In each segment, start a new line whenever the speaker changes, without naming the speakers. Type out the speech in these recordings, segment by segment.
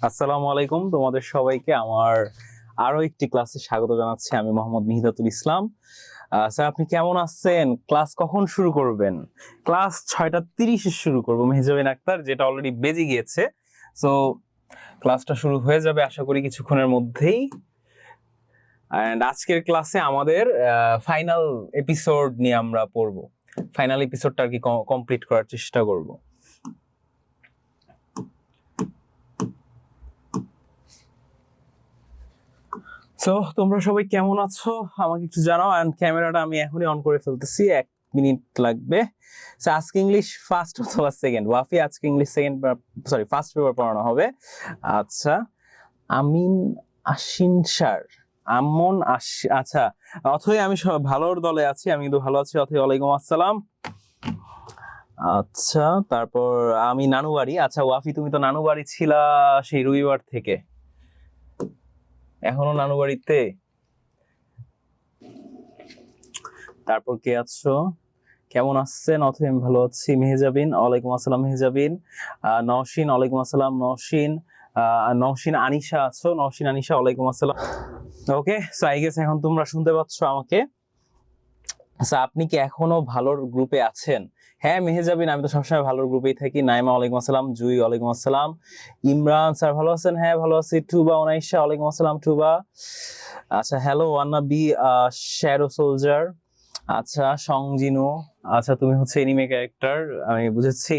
আসসালামু আলাইকুম তোমাদের সবাইকে আমার আরো একটি ক্লাসে স্বাগত জানাচ্ছি। আমি মোহাম্মদ মিহিদাতুল ইসলাম। স্যার আপনি কেমন আছেন? ক্লাস কখন শুরু করবেন? ক্লাস 6:30 শুরু করবো মেহজাবিন আক্তার, যেটা অলরেডি বেজে গিয়েছে। সো ক্লাসটা শুরু হয়ে যাবে আশা করি কিছুক্ষণের মধ্যেই। এন্ড আজকের ক্লাসে আমাদের ফাইনাল এপিসোড নিয়ে আমরা পড়বো। ফাইনাল এপিসোডটা আর কি কমপ্লিট করার চেষ্টা করব। সো তোমরা সবাই কেমন আছো আমাকে একটু জানাও। এন্ড ক্যামেরাটা আমি এখনই অন করে ফেলতেছি, 1 মিনিট লাগবে। আজকে ইংলিশ ফার্স্ট অথবা সেকেন্ড? ওয়াফি আজকে English second sorry first paper পড়ানো হবে। আচ্ছা, আমিন আশিন স্যার, আমন আচ্ছা, অথই আমি ভালোর দলে আছি, আমি কিন্তু ভালো আছি। অথই ওয়ালাইকুম আসসালাম। আচ্ছা, তারপর আমি নানুবাড়ি। আচ্ছা ওয়াফি, তুমি তো নানুবাড়ি ছিলা সেই রবিবার থেকে, এখনো নানুবাড়িতে? তারপর কে আছো, কেমন আছেন? অথবা আমি ভালো আছি। মেহজাবিন, ওয়ালাইকুম আসসালাম মেহজাবিন। নওশিন, ওয়ালাইকুম আসসালাম নওশিন। নওশিন আনিশা আছো? নওশিন আনিশা, ওয়ালাইকুম আসসালাম। ওকে, সো আই গেস এখন তোমরা শুনতে পাচ্ছ আমাকে। আচ্ছা, আপনি কি এখনো ভালোর গ্রুপে আছেন? হ্যাঁ মেহজাবিন, আমি তো সবসময় ভালোর গ্রুপেই থাকি। নাইমা, ওয়ালাইকুম আসসালাম। জুই, ওয়ালাইকুম আসসালাম। ইমরান স্যার ভালো আছেন? হ্যাঁ ভালো আছি। টুবা ওনাইশা, ওয়ালাইকুম আসসালাম টুবা। আচ্ছা hello wanna be shadow soldier. আচ্ছা সংজিনু, আচ্ছা তুমি হচ্ছে এনিমে ক্যারেক্টার, আমি বুঝেছি।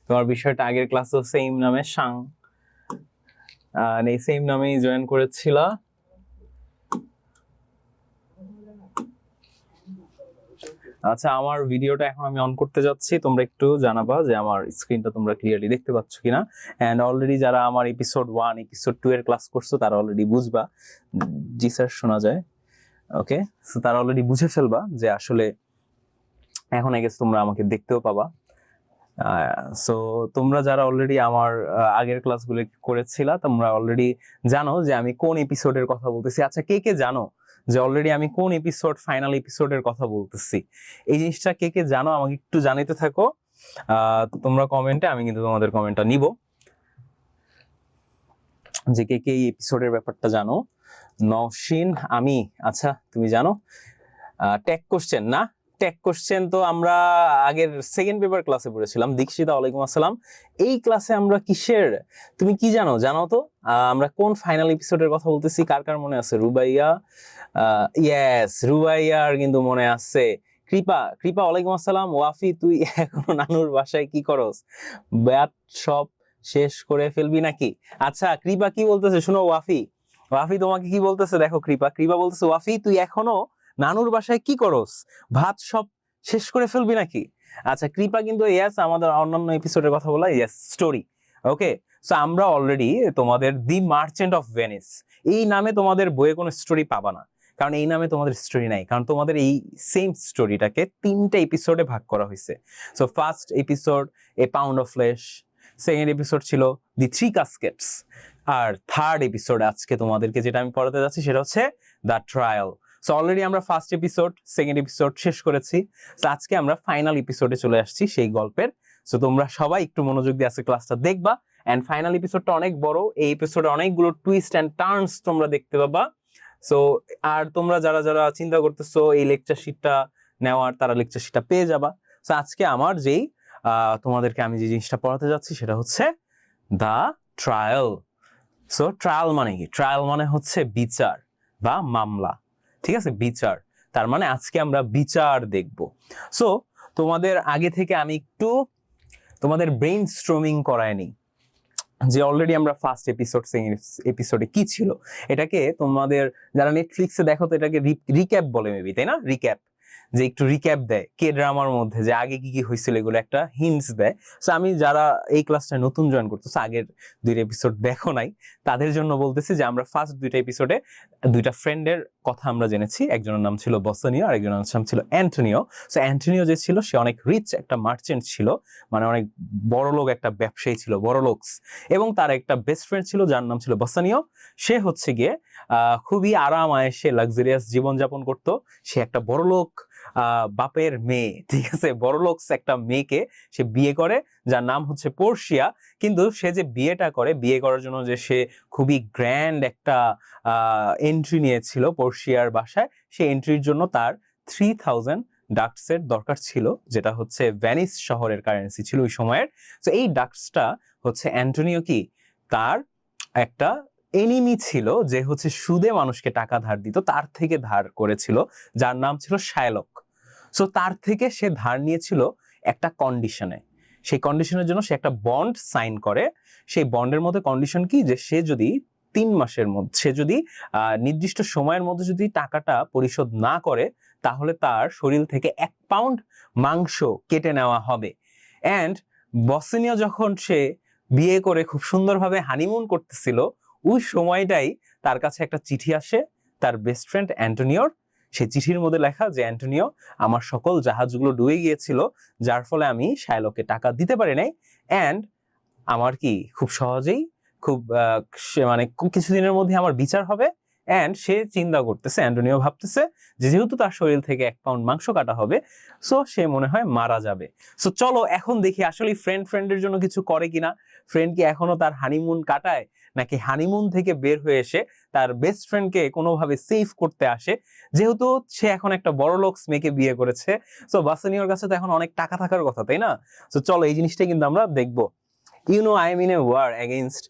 তোমার বিষয়টা আগের ক্লাসে সেম নামে সাং, এই সেম নামেই জয়েন করেছিলা। আচ্ছা, আমার ভিডিওটা এখন আমি অন করতে যাচ্ছি, তোমরা একটু জানাবা যে আমার স্ক্রিনটা তোমরা ক্লিয়ারলি দেখতে পাচ্ছ কিনা। এন্ড অলরেডি যারা আমার এপিসোড 1 এপিসোড 2 এর ক্লাস করছো তারা অলরেডি বুঝবা। জি স্যার শোনা যায়। ওকে, সো তারা অলরেডি বুঝে ফেলবা যে আসলে এখন আই গেস তোমরা আমাকে দেখতেও পাবা। সো তোমরা যারা অলরেডি আমার আগের ক্লাসগুলো করেছিলা তোমরা অলরেডি জানো যে আমি কোন এপিসোডের কথা বলতেছি। আচ্ছা কে কে জানো যে অলরেডি আমি কোন এপিসোড, ফাইনাল এপিসোডের কথা বলতেছি? এই জিনিসটা কে কে জানো আমাকে একটু জানাতে থাকো। তোমরা কমেন্টে, আমি কিন্তু তোমাদের কমেন্টটা নিব যে কে কে এই এপিসোডের ব্যাপারটা জানো। নওশিন, আমি, আচ্ছা তুমি জানো। ট্যাগ কোশ্চেন না? ট্যাগ কোশ্চেন তো আমরা আগের সেকেন্ড পেপার ক্লাসে পড়েছিলাম। দীক্ষিতা, ওয়ালাইকুম আসসালাম। এই ক্লাসে আমরা কিসের, তুমি কি জানো জানো তো? আমরা কোন ফাইনাল এপিসোডের কথা বলতেছি? কার কার মনে আছে? রুবাইয়া, ইয়েস রুবাইয়ার কিন্তু মনে আছে। কৃপা, কৃপা ওয়ালাইকুম আসসালাম। ওয়াফি, তুই এখনো নানুর বাসায় কি করস? ব্যাট সব শেষ করে ফেলবি নাকি? আচ্ছা কৃপা কি বলতেছে শুনো। ওয়াফি, ওয়াফি তোমাকে কি বলতেছে দেখো। কৃপা, কৃপা বলতেছে ওয়াফি তুই এখনো নানুর বাসায় কি করস? ভাত সব শেষ করে ফেলবি নাকি? আচ্ছা কৃপা কিন্তু ইয়েস, আমাদের অন্যান্য এপিসোডের কথা বলা ইয়েস স্টোরি। ওকে, সো আমরা অলরেডি তোমাদের দি মার্চেন্ট অফ ভেনিস এই নামে তোমাদের বইয়ে কোনো স্টোরি পাবা না, কারণ এই নামে তোমাদের স্টোরি নাই, কারণ তোমাদের এই সেম স্টোরিটাকে 3টা এপিসোডে ভাগ করা হয়েছে। So first episode a pound of flesh, second episode ছিল দি থ্রি কাস্কেটস, আর থার্ড এপিসোড আজকে তোমাদেরকে যেটা আমি পড়াতে যাচ্ছি সেটা হচ্ছে দ্য ট্রায়াল। সো অলরেডি আমরা ফার্স্ট এপিসোড, সেকেন্ড এপিসোড শেষ করেছি। সো আজকে আমরা ফাইনাল এপিসোডে চলে আসছি সেই গল্পের। সো তোমরা সবাই একটু মনোযোগ দিয়ে আজকে ক্লাসটা দেখবা। এন্ড ফাইনাল এপিসোডটা অনেক বড়, এই এপিসোডে অনেকগুলো টুইস্ট এন্ড টার্নস তোমরা দেখতে পাবা। সো আর তোমরা যারা যারা চিন্তা করতেছো এই লেকচার শিটটা নেওয়ার, তারা লেকচার শিটটা পেয়ে যাবা। সো আজকে আমার যেই তোমাদেরকে আমি যে জিনিসটা পড়াতে যাচ্ছি সেটা হচ্ছে দ্য ট্রায়াল। সো ট্রায়াল মানে কি? ট্রায়াল মানে হচ্ছে বিচার বা মামলা, ঠিক আছে? বিচার, তার মানে আজকে আমরা বিচার দেখব। সো তোমাদের আগে থেকে আমি একটু তোমাদের ব্রেইন স্ট্রমিং করায় নিই যে অলরেডি আমরা ফার্স্ট এপিসোড, সেকেন্ড এপিসোডে কি ছিল। এটাকে তোমাদের যারা নেটফ্লিক্সে দেখো তো এটাকে রিক্যাপ বলে মেবি, তাই না? রিক্যাপ, যে একটু রিক্যাপ দেয় কে ড্রামার মধ্যে যে আগে কি কি হয়েছিল এগুলো একটা হিন্টস দেয়। সো আমি যারা এই ক্লাসটা নতুন জয়েন করতেছে, আগের 2টা এপিসোড দেখো নাই, তাদের জন্য বলতেছি যে আমরা ফার্স্ট 2টা এপিসোডে 2টা ফ্রেন্ডের কথা আমরা জেনেছি। একজনের নাম ছিল বসানিও আর একজনের নাম ছিল অ্যান্টনিও। সো অ্যান্টনিও যে ছিল সে অনেক রিচ একটা মার্চেন্ট ছিল, মানে অনেক বড় লোক একটা ব্যবসায়ী ছিল, বড় লোকস। এবং তার একটা বেস্ট ফ্রেন্ড ছিল যার নাম ছিল বসানিও। সে হচ্ছে গিয়ে খুবই আরাম আয়েসে লাক্সারিয়াস জীবনযাপন করত। সে একটা বড় লোক বাপের মেয়ে, ঠিক আছে? বড় লোকস একটা মেয়েকে সে বিয়ে করে, যার নাম হচ্ছে পোর্শিয়া, কিন্তু সে যে বিয়েটা করে, বিয়ে করার জন্য যে সে খুবই গ্র্যান্ড একটা এন্ট্রি নিয়েছিল পোর্শিয়ার বাসায়, সেই এন্ট্রির জন্য তার 3000 ডাকসের দরকার ছিল, যেটা হচ্ছে ভেনিস শহরের কারেন্সি ছিল ওই সময়ের। তো এই ডাকসটা হচ্ছে অ্যান্টোনিও কি তার একটা এনিমি ছিল, যে হচ্ছে সুদে মানুষকে টাকা ধার দিত, তার থেকে ধার করেছিল, যার নাম ছিল শায়লক। সো তার থেকে সে ধার নিয়েছিল একটা কন্ডিশনে। সেই কন্ডিশনের জন্য সে একটা বন্ড সাইন করে। সেই বন্ডের মধ্যে কন্ডিশন কি, যে সে যদি 3 মাসের মধ্যে, সে যদি নির্দিষ্ট সময়ের মধ্যে যদি টাকাটা পরিশোধ না করে, তাহলে তার শরীর থেকে 1 পাউন্ড মাংস কেটে নেওয়া হবে। অ্যান্ড বসনিয়া যখন সে বিয়ে করে খুব সুন্দরভাবে হানিমুন করতেছিল, ওই সময়টাই তার কাছে একটা চিঠি আসে তার বেস্ট ফ্রেন্ড অ্যান্টোনিওর। সেই চিঠির মধ্যে লেখা যে, অ্যান্টোনিও, আমার সকল জাহাজগুলো ডুবে গিয়েছিল, যার ফলে আমি শায়লকে টাকা দিতে পারি নাই। অ্যান্ড আমার কি খুব সহজেই খুব মানে কিছুদিনের মধ্যে আমার বিচার হবে। অ্যান্ড সে চিন্তা করতেছে, অ্যান্টোনিও ভাবতেছে যে যেহেতু তার শরীর থেকে 1 পাউন্ড মাংস কাটা হবে, সো সে মনে হয় মারা যাবে। সো চলো এখন দেখি আসলে ফ্রেন্ডের জন্য কিছু করে কিনা। ফ্রেন্ড কি এখনো তার হানিমুন কাটায়, নাকি হানিমুন থেকে বের হয়ে এসে তার বেস্ট ফ্রেন্ডকে কোনোভাবে সেভ করতে আসে। যেহেতু সে এখন একটা বড় লোক মেয়েকে বিয়ে করেছে, সো বাসানিওর কাছে তো এখন অনেক টাকা থাকার কথা, তাই না? সো চলো এই জিনিসটা কিন্তু আমরা দেখবো। I am in a war against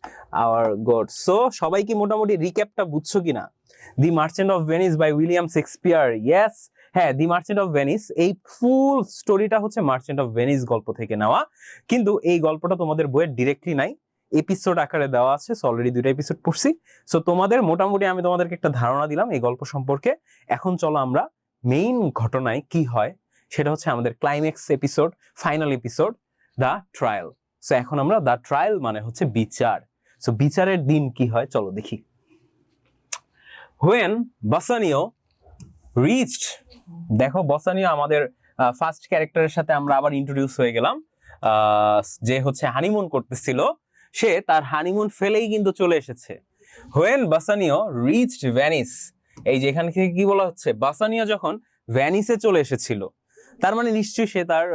our God. So সবাই কি মোটামুটি রিক্যাপটা বুঝছো কিনা? The merchant of Venice by William Shakespeare. Yes, হ্যাঁ, দি মার্চেন্ট অফ ভেনিস, এই ফুল স্টোরিটা হচ্ছে মার্চেন্ট অফ ভেনিস গল্প থেকে নেওয়া, কিন্তু এই গল্পটা তোমাদের বইয়ের ডিরেক্টলি নাই, এপিসোড আকারে দেওয়া আছে। সো অলরেডি 2টা এপিসোড পড়ছি। সো তোমাদের মোটামুটি আমি তোমাদেরকে একটা ধারণা দিলাম এই গল্প সম্পর্কে। এখন চলো আমরা মেইন ঘটনায় কি হয় সেটা হচ্ছে আমাদের climax episode, final episode, the trial. So এখন আমরা দ্য ট্রায়াল মানে হচ্ছে বিচার। সো বিচারের দিন কি হয় চলো দেখি। When বাসানিও reached, দেখো বাসানিও আমাদের ফার্স্ট ক্যারেক্টারের সাথে আমরা আবার ইন্ট্রোডিউস হয়ে গেলাম, যে হচ্ছে হানিমুন করতেছিল, সে তার হানিমুন ফেলেই কিন্তু চলে এসেছে। When বাসানিও reached ভেনিস, এই যে এখান থেকে কি বলা হচ্ছে, বাসানিও যখন ভেনিসে চলে এসেছিল, তার মানে নিশ্চয়ই সে তার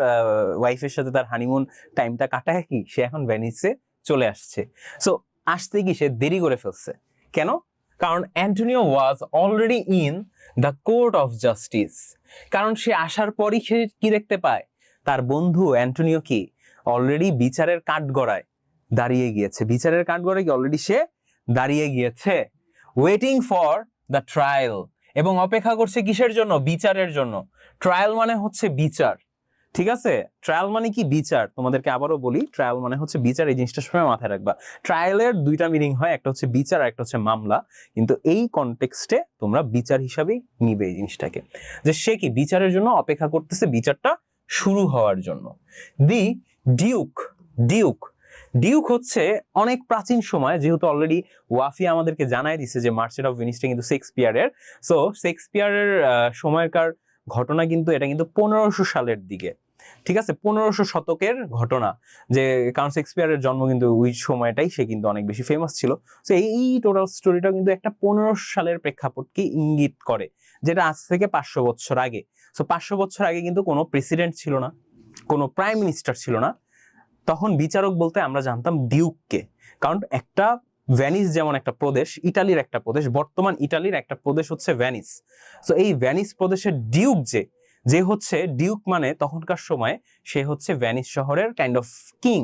ওয়াইফের সাথে তার হানিমুন টাইমটা কাটায় কি সে এখন ভেনিসে চলে আসছে। সো আসতে কি সে দেরি করে ফেলছে কেন? কারণ Antonio was already in the court of justice. কারণ সে আসার পরই সে কি দেখতে পায়, তার বন্ধু অ্যান্টোনিও কি অলরেডি বিচারের কাঠগড়ায় দাঁড়িয়ে গিয়েছে। বিচারের কাঠগড়ায় কি অলরেডি সে দাঁড়িয়ে গিয়েছে, ওয়েটিং ফর দ্য ট্রায়াল, এবং অপেক্ষা করছে কিসের জন্য? বিচারের জন্য। ট্রায়াল মানে হচ্ছে বিচার, ঠিক আছে? ট্রায়াল মানে কি? বিচার। তোমাদেরকে আবারও বলি, ট্রায়াল মানে হচ্ছে বিচার, এই জিনিসটা সময় মাথায় রাখবা। ট্রায়ালের 2টা মিনিং হয়, একটা হচ্ছে বিচার আর একটা হচ্ছে মামলা, কিন্তু এই কনটেক্সটে তোমরা বিচার হিসাবেই নিবে এই জিনিসটাকে, যে সে কি বিচারের জন্য অপেক্ষা করতেছে, বিচারটা শুরু হওয়ার জন্য। দি ডিউক, ডিউক ডিউক হচ্ছে অনেক প্রাচীন সময়, যেহেতু অলরেডি ওয়াফি আমাদেরকে জানাই দিছে যে মার্চেন্ট অফ ভেনিসটা কিন্তু শেক্সপিয়ারের। সো শেক্সপিয়ারের সময়কার ঘটনা, কিন্তু এটা কিন্তু 1500 সালের দিকে, ঠিক আছে? 1500 শতকের ঘটনা, যে কারণ শেক্সপিয়ারের জন্ম কিন্তু ওই সময়টাই, সে কিন্তু অনেক বেশি ফেমাস ছিল। সো এই টোটাল স্টোরিটা কিন্তু একটা 1500 সালের প্রেক্ষাপটকে ইঙ্গিত করে, যেটা আজ থেকে 500 বছর আগে। সো 500 বছর আগে কিন্তু কোনো প্রেসিডেন্ট ছিল না, কোনো প্রাইম মিনিস্টার ছিল না। তখন বিচারক বলতে আমরা জানতাম ডিউককে, কারণ একটা ভেনিস যেমন একটা প্রদেশ, ইটালির একটা প্রদেশ, বর্তমান ইটালির একটা প্রদেশ হচ্ছে ভেনিস। সো এই ভেনিস প্রদেশের ডিউক যে হচ্ছে ডিউক মানে তখনকার সময় সে হচ্ছে ভেনিস শহরের কাইন্ড অফ কিং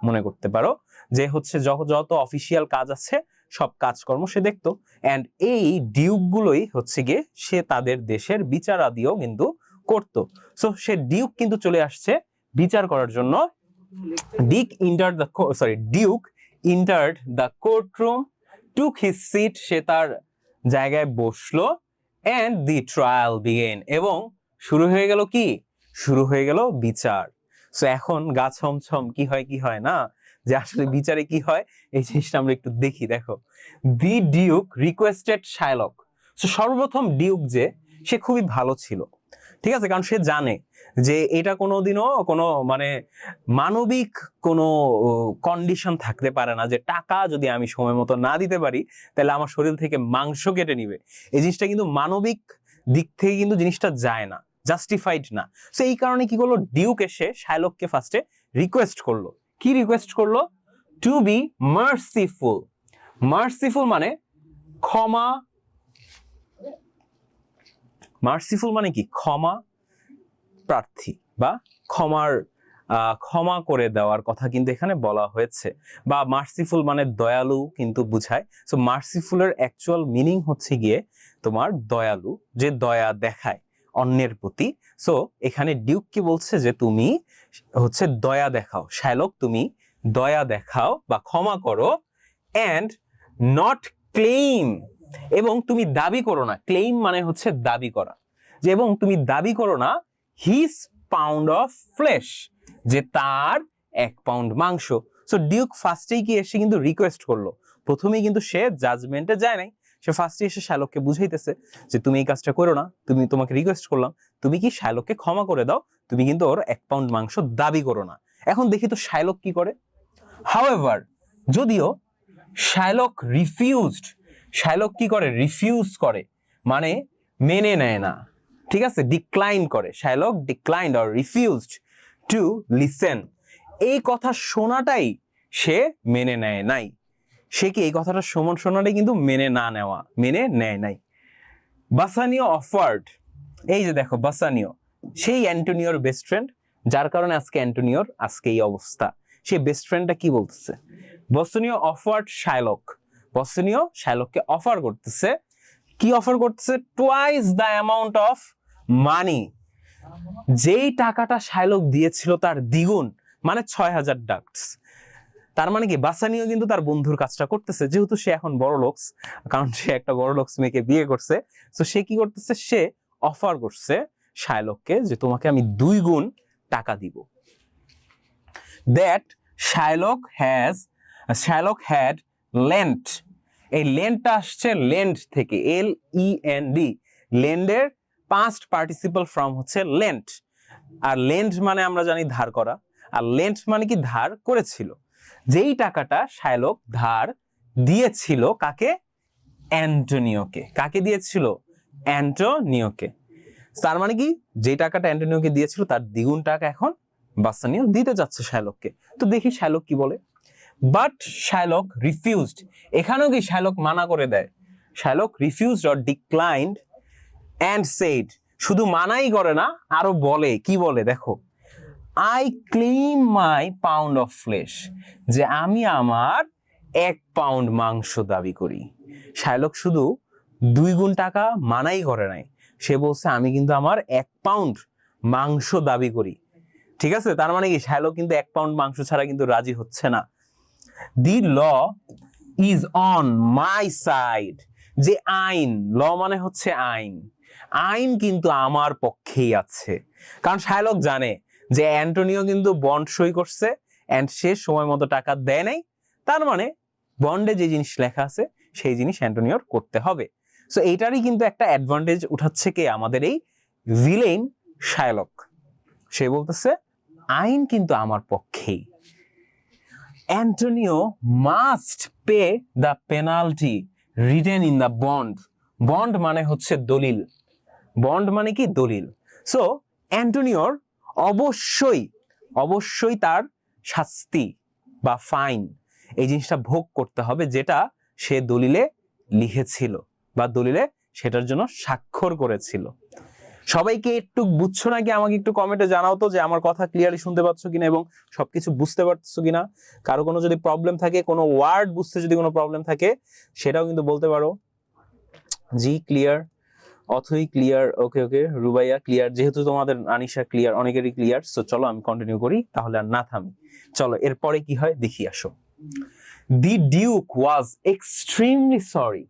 মনে করতে পারো, যে হচ্ছে যত অফিসিয়াল কাজ আছে সব কাজকর্ম সে দেখতো। অ্যান্ড এই ডিউকগুলোই হচ্ছে গিয়ে সে তাদের দেশের বিচার আদিও কিন্তু করতো। সো সে ডিউক কিন্তু চলে আসছে বিচার করার জন্য। Duke entered the courtroom, took his seat, সে তার জায়গায় বসলো, and the trial began, এবং শুরু হয়ে গেল কি? শুরু হয়ে গেল বিচার। সো এখন গা ছমছম কি হয় না, যে আসলে বিচারে কি হয় এই জিনিসটা আমরা একটু দেখি। দেখো, দি ডিউক রিকোয়েস্টেড শায়লক। সো সর্বপ্রথম ডিউক যে সে খুবই ভালো ছিল, ঠিক আছে, কারণ সে জানে যে এটা কোনোদিনও কোনো মানে মানবিক কোনো কন্ডিশন থাকতে পারে না, যে টাকা যদি আমি সময় মতো না দিতে পারি তাহলে আমার শরীর থেকে মাংস কেটে নিবে। এই জিনিসটা কিন্তু মানবিক দিক থেকে কিন্তু জিনিসটা যায় না, জাস্টিফাইড না। সো এই কারণে কি করলো, ডিউক এসে শায়লককে ফার্স্টে রিকোয়েস্ট করলো। কি রিকোয়েস্ট করলো? Two B merciful. মার্সিফুল মানে ক্ষমা। মার্সিফুল মানে কি? ক্ষমা প্রার্থী বা ক্ষমা করে দেওয়ার কথা কিন্তু এখানে বলা হয়েছে। বা মার্সিফুল মানে দয়ালু কিন্তু বুঝায়। সো মার্সিফুলের অ্যাকচুয়াল মিনিং হচ্ছে গিয়ে তোমার দয়ালু, যে দয়া দেখায় অন্যের প্রতি। সো এখানে ডিউক কি বলছে যে তুমি হচ্ছে দয়া দেখাও, শাইলক তুমি দয়া দেখাও বা ক্ষমা করো, অ্যান্ড নট ক্লেইম, এবং তুমি দাবি করো না। ক্লেইম মানে হচ্ছে দাবি করা, যে এবং তুমি দাবি করো না হিজ পাউন্ড অফ ফ্লেশ, যে তার 1 পাউন্ড মাংস। সো ডিউক ফার্স্টেই কি এসে কিন্তু রিকোয়েস্ট করলো, প্রথমেই কিন্তু সে জাজমেন্টে যায় নাই, সে ফার্স্টে এসে শাইলককে বুঝাইতেছে যে তুমি এই কাজটা করো না, তোমাকে রিকোয়েস্ট করলাম, তুমি কি শাইলককে ক্ষমা করে দাও, তুমি কিন্তু ওর 1 পাউন্ড মাংস দাবি করো না। এখন দেখি তো শাইলক কি করে। হাউএভার, যদিও শাইলক রিফিউজড, শাইলক কি করে? রিফিউজ করে, মানে মেনে নেয় না, ঠিক আছে, ডিক্লাইন করে। Shylock declined or refused to listen. এই কথা শোনাটাই সে মেনে নেয় নাই। সে কি এই কথাটা শোনাটাই কিন্তু মেনে নেয় নাই। বাসানিও অফার্ড, এই যে দেখো বাসানিও, সেই অ্যান্টোনিওর বেস্ট ফ্রেন্ড, যার কারণে আজকে অ্যান্টোনিওর আজকে এই অবস্থা। সেই বেস্ট ফ্রেন্ডটা কি বলতেছে? বাসানিও অফার্ড শাইলক, বাসানিও শাইলককে অফার করতেছে। কি অফার করতেছে? Twice the amount of money, যেই টাকাটা শাইলক দিয়েছিল তার দ্বিগুণ, মানে 6000 ডাকস। তার মানে কি বাসানিও কিন্তু তার বন্ধুর কাজটা করতেছে, যেহেতু সে এখন বড় লোকস, কারণ সে একটা বড় লোকস মেয়েকে বিয়ে করছে। তো সে কি করতেছে? সে অফার করছে শাইলককে যে তোমাকে আমি 2 গুণ টাকা দিব। দ্যাট শাইলক হ্যাড লেন্ট, এই লেন্টটা আসছে লেন্ড থেকে, LEND। লেন্ডের পাস্ট পার্টিসিপল ফর্ম হচ্ছে লেন্ট। আর লেন্ড মানে আমরা জানি ধার করা, আর লেন্ট মানে কি? ধার করেছিল। যেই টাকাটা শাইলক ধার দিয়েছিল কাকে? অ্যান্টোনিওকে। কাকে দিয়েছিল? অ্যান্টোনিওকে। তার মানে কি যে টাকাটা অ্যান্টোনিওকে দিয়েছিল তার দ্বিগুণ টাকা এখন বাসানিও দিতে যাচ্ছে শাইলককে। তো দেখি শাইলক কি বলে। বাট শাইলক রিফিউজড, এখানেও কি শাইলক মানা করে দেয়? Shylock refused or declined and said, শুধু মানাই করে না, আরো বলে। কি বলে দেখো, I claim my pound of flash, যে আমি আমার 1 পাউন্ড মাংস দাবি করি। শাইলক শুধু 2 গুণ টাকা মানাই করে নাই, সে বলছে আমি কিন্তু আমার 1 পাউন্ড মাংস দাবি করি। ঠিক আছে, তার মানে কি শাইলক কিন্তু 1 পাউন্ড মাংস ছাড়া কিন্তু রাজি হচ্ছে না। The law is on my side, যে আইন, ল মানে হচ্ছে আইন, আইন কিন্তু আমার পক্ষেই আছে। কারণ শাইলক জানে যে অ্যান্টোনিও কিন্তু বন্ড সই করছে, এন্ড সে সময় মতো টাকা দেয় নাই, তার মানে বন্ডে যে জিনিস লেখা আছে সেই জিনিস অ্যান্টোনিওর করতে হবে। সো এইটারই কিন্তু একটা অ্যাডভান্টেজ উঠাচ্ছে কে? আমাদের এই ভিলেন শাইলক। সে বলতেছে আইন কিন্তু আমার পক্ষেই। Antonio must pay the penalty written in the bond. Bond মানে হচ্ছে দলিল, বন্ড মানে কি? দলিল। সো অ্যান্টোনিওর অবশ্যই তার শাস্তি বা ফাইন, এই জিনিসটা ভোগ করতে হবে, যেটা সে দলিলে লিখেছিল বা দলিলে সেটার জন্য স্বাক্ষর করেছিল। সবাইকে একটু বুঝছো নাকি আমাকে একটু কমেন্টে জানাও তো, যে আমার কথা ক্লিয়ারলি শুনতে পাচ্ছ কিনা এবং সবকিছু বুঝতে পারছো কিনা। কারো কোনো যদি প্রবলেম থাকে, কোনো ওয়ার্ড বুঝতে যদি কোনো প্রবলেম থাকে, সেটাও কিন্তু বলতে পারো। জি ক্লিয়ার, অথই ক্লিয়ার, ওকে রুবাইয়া ক্লিয়ার। যেহেতু তোমাদের আনিশা ক্লিয়ার, অনেকেরই ক্লিয়ার। সো চলো আমি কন্টিনিউ করি, তাহলে আর না থামি। চলো এরপরে কি হয় দেখি, আসো। দি ডিউক ওয়াজ এক্সট্রিমলি সরি,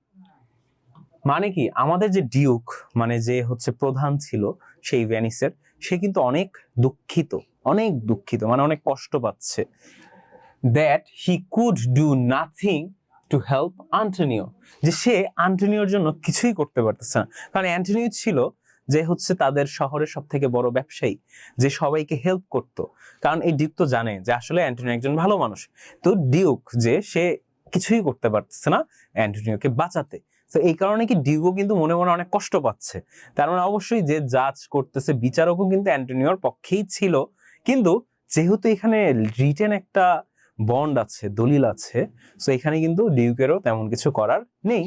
মানে কি আমাদের যে ডিউক, মানে যে হচ্ছে প্রধান ছিল সেই ভেনিসের, সে কিন্তু অনেক দুঃখিত, মানে অনেক কষ্ট পাচ্ছে। That he could do nothing to help Antonio, যে সে আন্টোনিওর জন্য কিছুই করতে পারতেছে না। কারণ অ্যান্টোনিও ছিল যে হচ্ছে তাদের শহরের সব থেকে বড় ব্যবসায়ী, যে সবাইকে হেল্প করতো। কারণ এই ডিউক তো জানে যে আসলে অ্যান্টোনিও একজন ভালো মানুষ। তো ডিউক যে সে কিছুই করতে পারতেছে না অ্যান্টোনিওকে বাঁচাতে। তো এই কারণে কি ডিউকও কিন্তু মনে মনে অনেক কষ্ট পাচ্ছে। তার মানে অবশ্যই যে জাজ করতেছে, বিচারকও কিন্তু অ্যান্টোনিওর পক্ষেই ছিল, কিন্তু যেহেতু এখানে রিটেন একটা বন্ড আছে, দলিল আছে, সো এখানে কিন্তু ডিউকেরও তেমন কিছু করার নেই।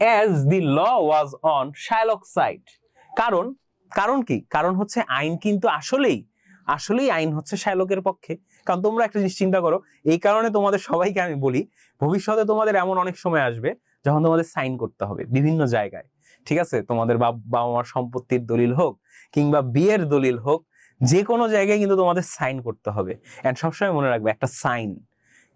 As the law was on Shylock side, কারণ কারণ কি, কারণ হচ্ছে আইন কিন্তু আসলেই আইন হচ্ছে শাইলকের পক্ষে। কারণ তোমরা একটা জিনিস চিন্তা করো, এই কারণে তোমাদের সবাইকে আমি বলি, ভবিষ্যতে তোমাদের এমন অনেক সময় আসবে যখন তোমাদের সাইন করতে হবে বিভিন্ন জায়গায়, ঠিক আছে? তোমাদের বাবা মার সম্পত্তির দলিল হোক কিংবা বিয়ের দলিল হোক, যে কোনো জায়গায় কিন্তু তোমাদের সাইন করতে হবে। এন্ড সবসময় মনে রাখবে, একটা সাইন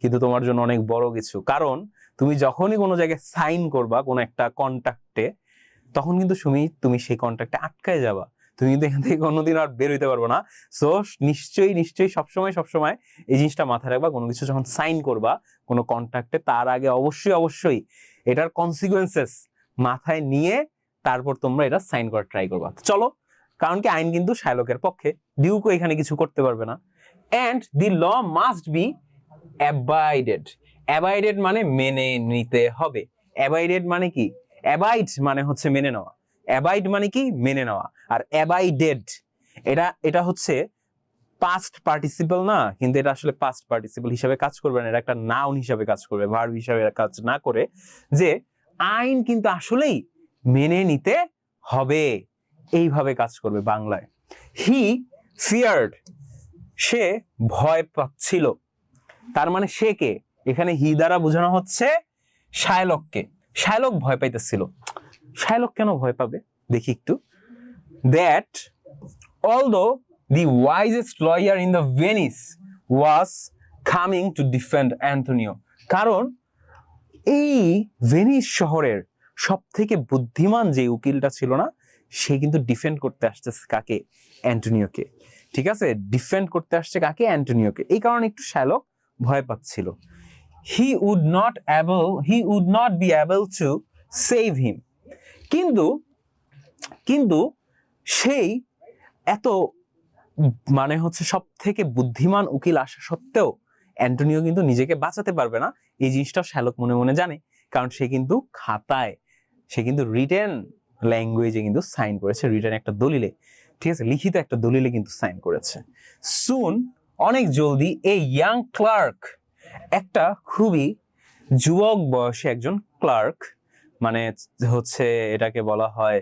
কিন্তু তোমার জন্য অনেক বড় কিছু। কারণ তুমি যখনই কোনো জায়গায় সাইন করবা কোনো একটা কন্ট্রাক্টে, তখন কিন্তু তুমি সেই কন্ট্রাক্টে আটকায় যাবা, তুমি কিন্তু এখান থেকে কোনোদিন আর বের হইতে পারবো না। সো নিশ্চয়ই সবসময় এই জিনিসটা মাথায় রাখবা, কোনো কিছু যখন সাইন করবা কোনো কন্ট্রাক্টে, তার আগে অবশ্যই এটার কনসিকুয়েন্সেস মাথায় নিয়ে তারপর তোমরা এটা সাইন করার ট্রাই করবা। চলো, কারণ কি আইন কিন্তু শাইলকের পক্ষে, ডিউকও এখানে কিছু করতে পারবে না। And the law must be abided. Abided মানে মেনে নিতে হবে। অ্যাবাইডেড মানে কি? অ্যাবাইড মানে হচ্ছে মেনে নেওয়া, অ্যাবাইড মানে কি? মেনে নেওয়া। আর অ্যাবাইডেড এটা হচ্ছে পাস্ট পার্টিসিপল না, কিন্তু এটা আসলে পাস্ট পার্টিসিপল হিসাবে কাজ করবে না, এটা একটা নাউন হিসাবে কাজ করবে, ভার্ব হিসাবে কাজ না করে, যে আইন কিন্তু আসলেই মেনে নিতে হবে, এইভাবে কাজ করবে বাংলায়। হি ফিয়ার্ড, সে ভয় পাচ্ছিল। তার মানে সে কে? এখানে হি দ্বারা বোঝানো হচ্ছে শাইলককে। শাইলক ভয় পাইতেছিল। শাইলক কেন ভয় পাবে দেখি একটু। That although the wisest lawyer in the Venice was coming to defend Antonio, কারণ এই ভেনিস শহরের সব থেকে বুদ্ধিমান যে উকিলটা ছিল না, সে কিন্তু ডিফেন্ড করতে আসতেছে কাকে? অ্যান্টোনিওকে। ঠিক আছে, ডিফেন্ড করতে আসছে কাকে? অ্যান্টোনিওকে। এই কারণে একটু শাইলক ভয় পাচ্ছিল। he would not be able to save him, কিন্তু সেই এত মানে হচ্ছে সব থেকে বুদ্ধিমান উকিল আসা সত্ত্বেও অ্যান্টোনিও কিন্তু নিজেকে বাঁচাতে পারবে না, এই জিনিসটা শাইলক মনে মনে জানে। কারণ সে কিন্তু খাতায়, সে কিন্তু রিটেন ল্যাঙ্গুয়েজে কিন্তু সাইন করেছে, রিটেন একটা দলিলে, ঠিক আছে, লিখিত একটা দলিলে কিন্তু সাইন করেছে। সুন, অনেক জলদি, এ ইয়াং ক্লার্ক, একটা খুবই যুবক বয়সে একজন ক্লার্ক, মানে হচ্ছে এটাকে বলা হয়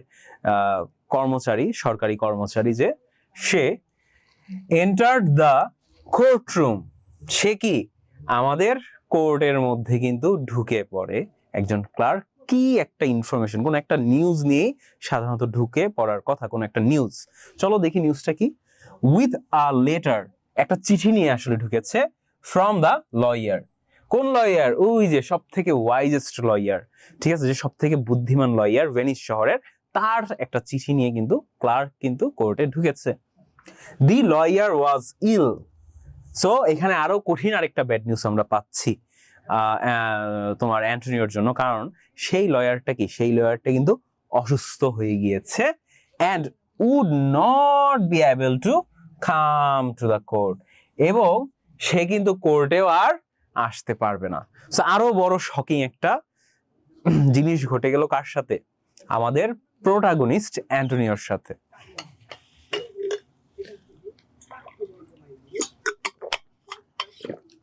কর্মচারী, সরকারি কর্মচারী, যে সে এন্টার্ড দ্য কোর্টরুম, সে কি আমাদের কোর্টের মধ্যে কিন্তু ঢুকে পড়ে। একজন ক্লার্ক কি একটা ইনফরমেশন, কোন একটা নিউজ নিয়ে সাধারণত ঢুকে পড়ার কথা, কোন একটা নিউজ। চলো দেখি নিউজটা কি। উইথ আ লেটার, একটা চিঠি নিয়ে আসলে ঢুকেছে। ফ্রম দ্য লয়ার, কোন লয়ার? ওই যে সব থেকে ওয়াইজেস্ট লয়ার, ঠিক আছে, যে সব থেকে বুদ্ধিমান লয়ার ভেনিস শহরের, তার একটা চিঠি নিয়ে কিন্তু ক্লার্ক কিন্তু কোর্টে ঢুকেছে। দি লয়ার ওয়াজ ইল, সো এখানে আরো কঠিন আরেকটা ব্যাড নিউজ আমরা পাচ্ছি তোমার অ্যান্টোনিওর জন্য, কারণ সেই লয়ারটা কি? সেই লয়ারটা কিন্তু অসুস্থ হয়ে গিয়েছে, and would not be able to come to the court, এবং সে কিন্তু কোর্টেও আর আসতে পারবে না। সো আরো বড় শকিং একটা জিনিস ঘটে গেল কার সাথে? আমাদের প্রোটাগনিস্ট অ্যান্টোনিওর সাথে।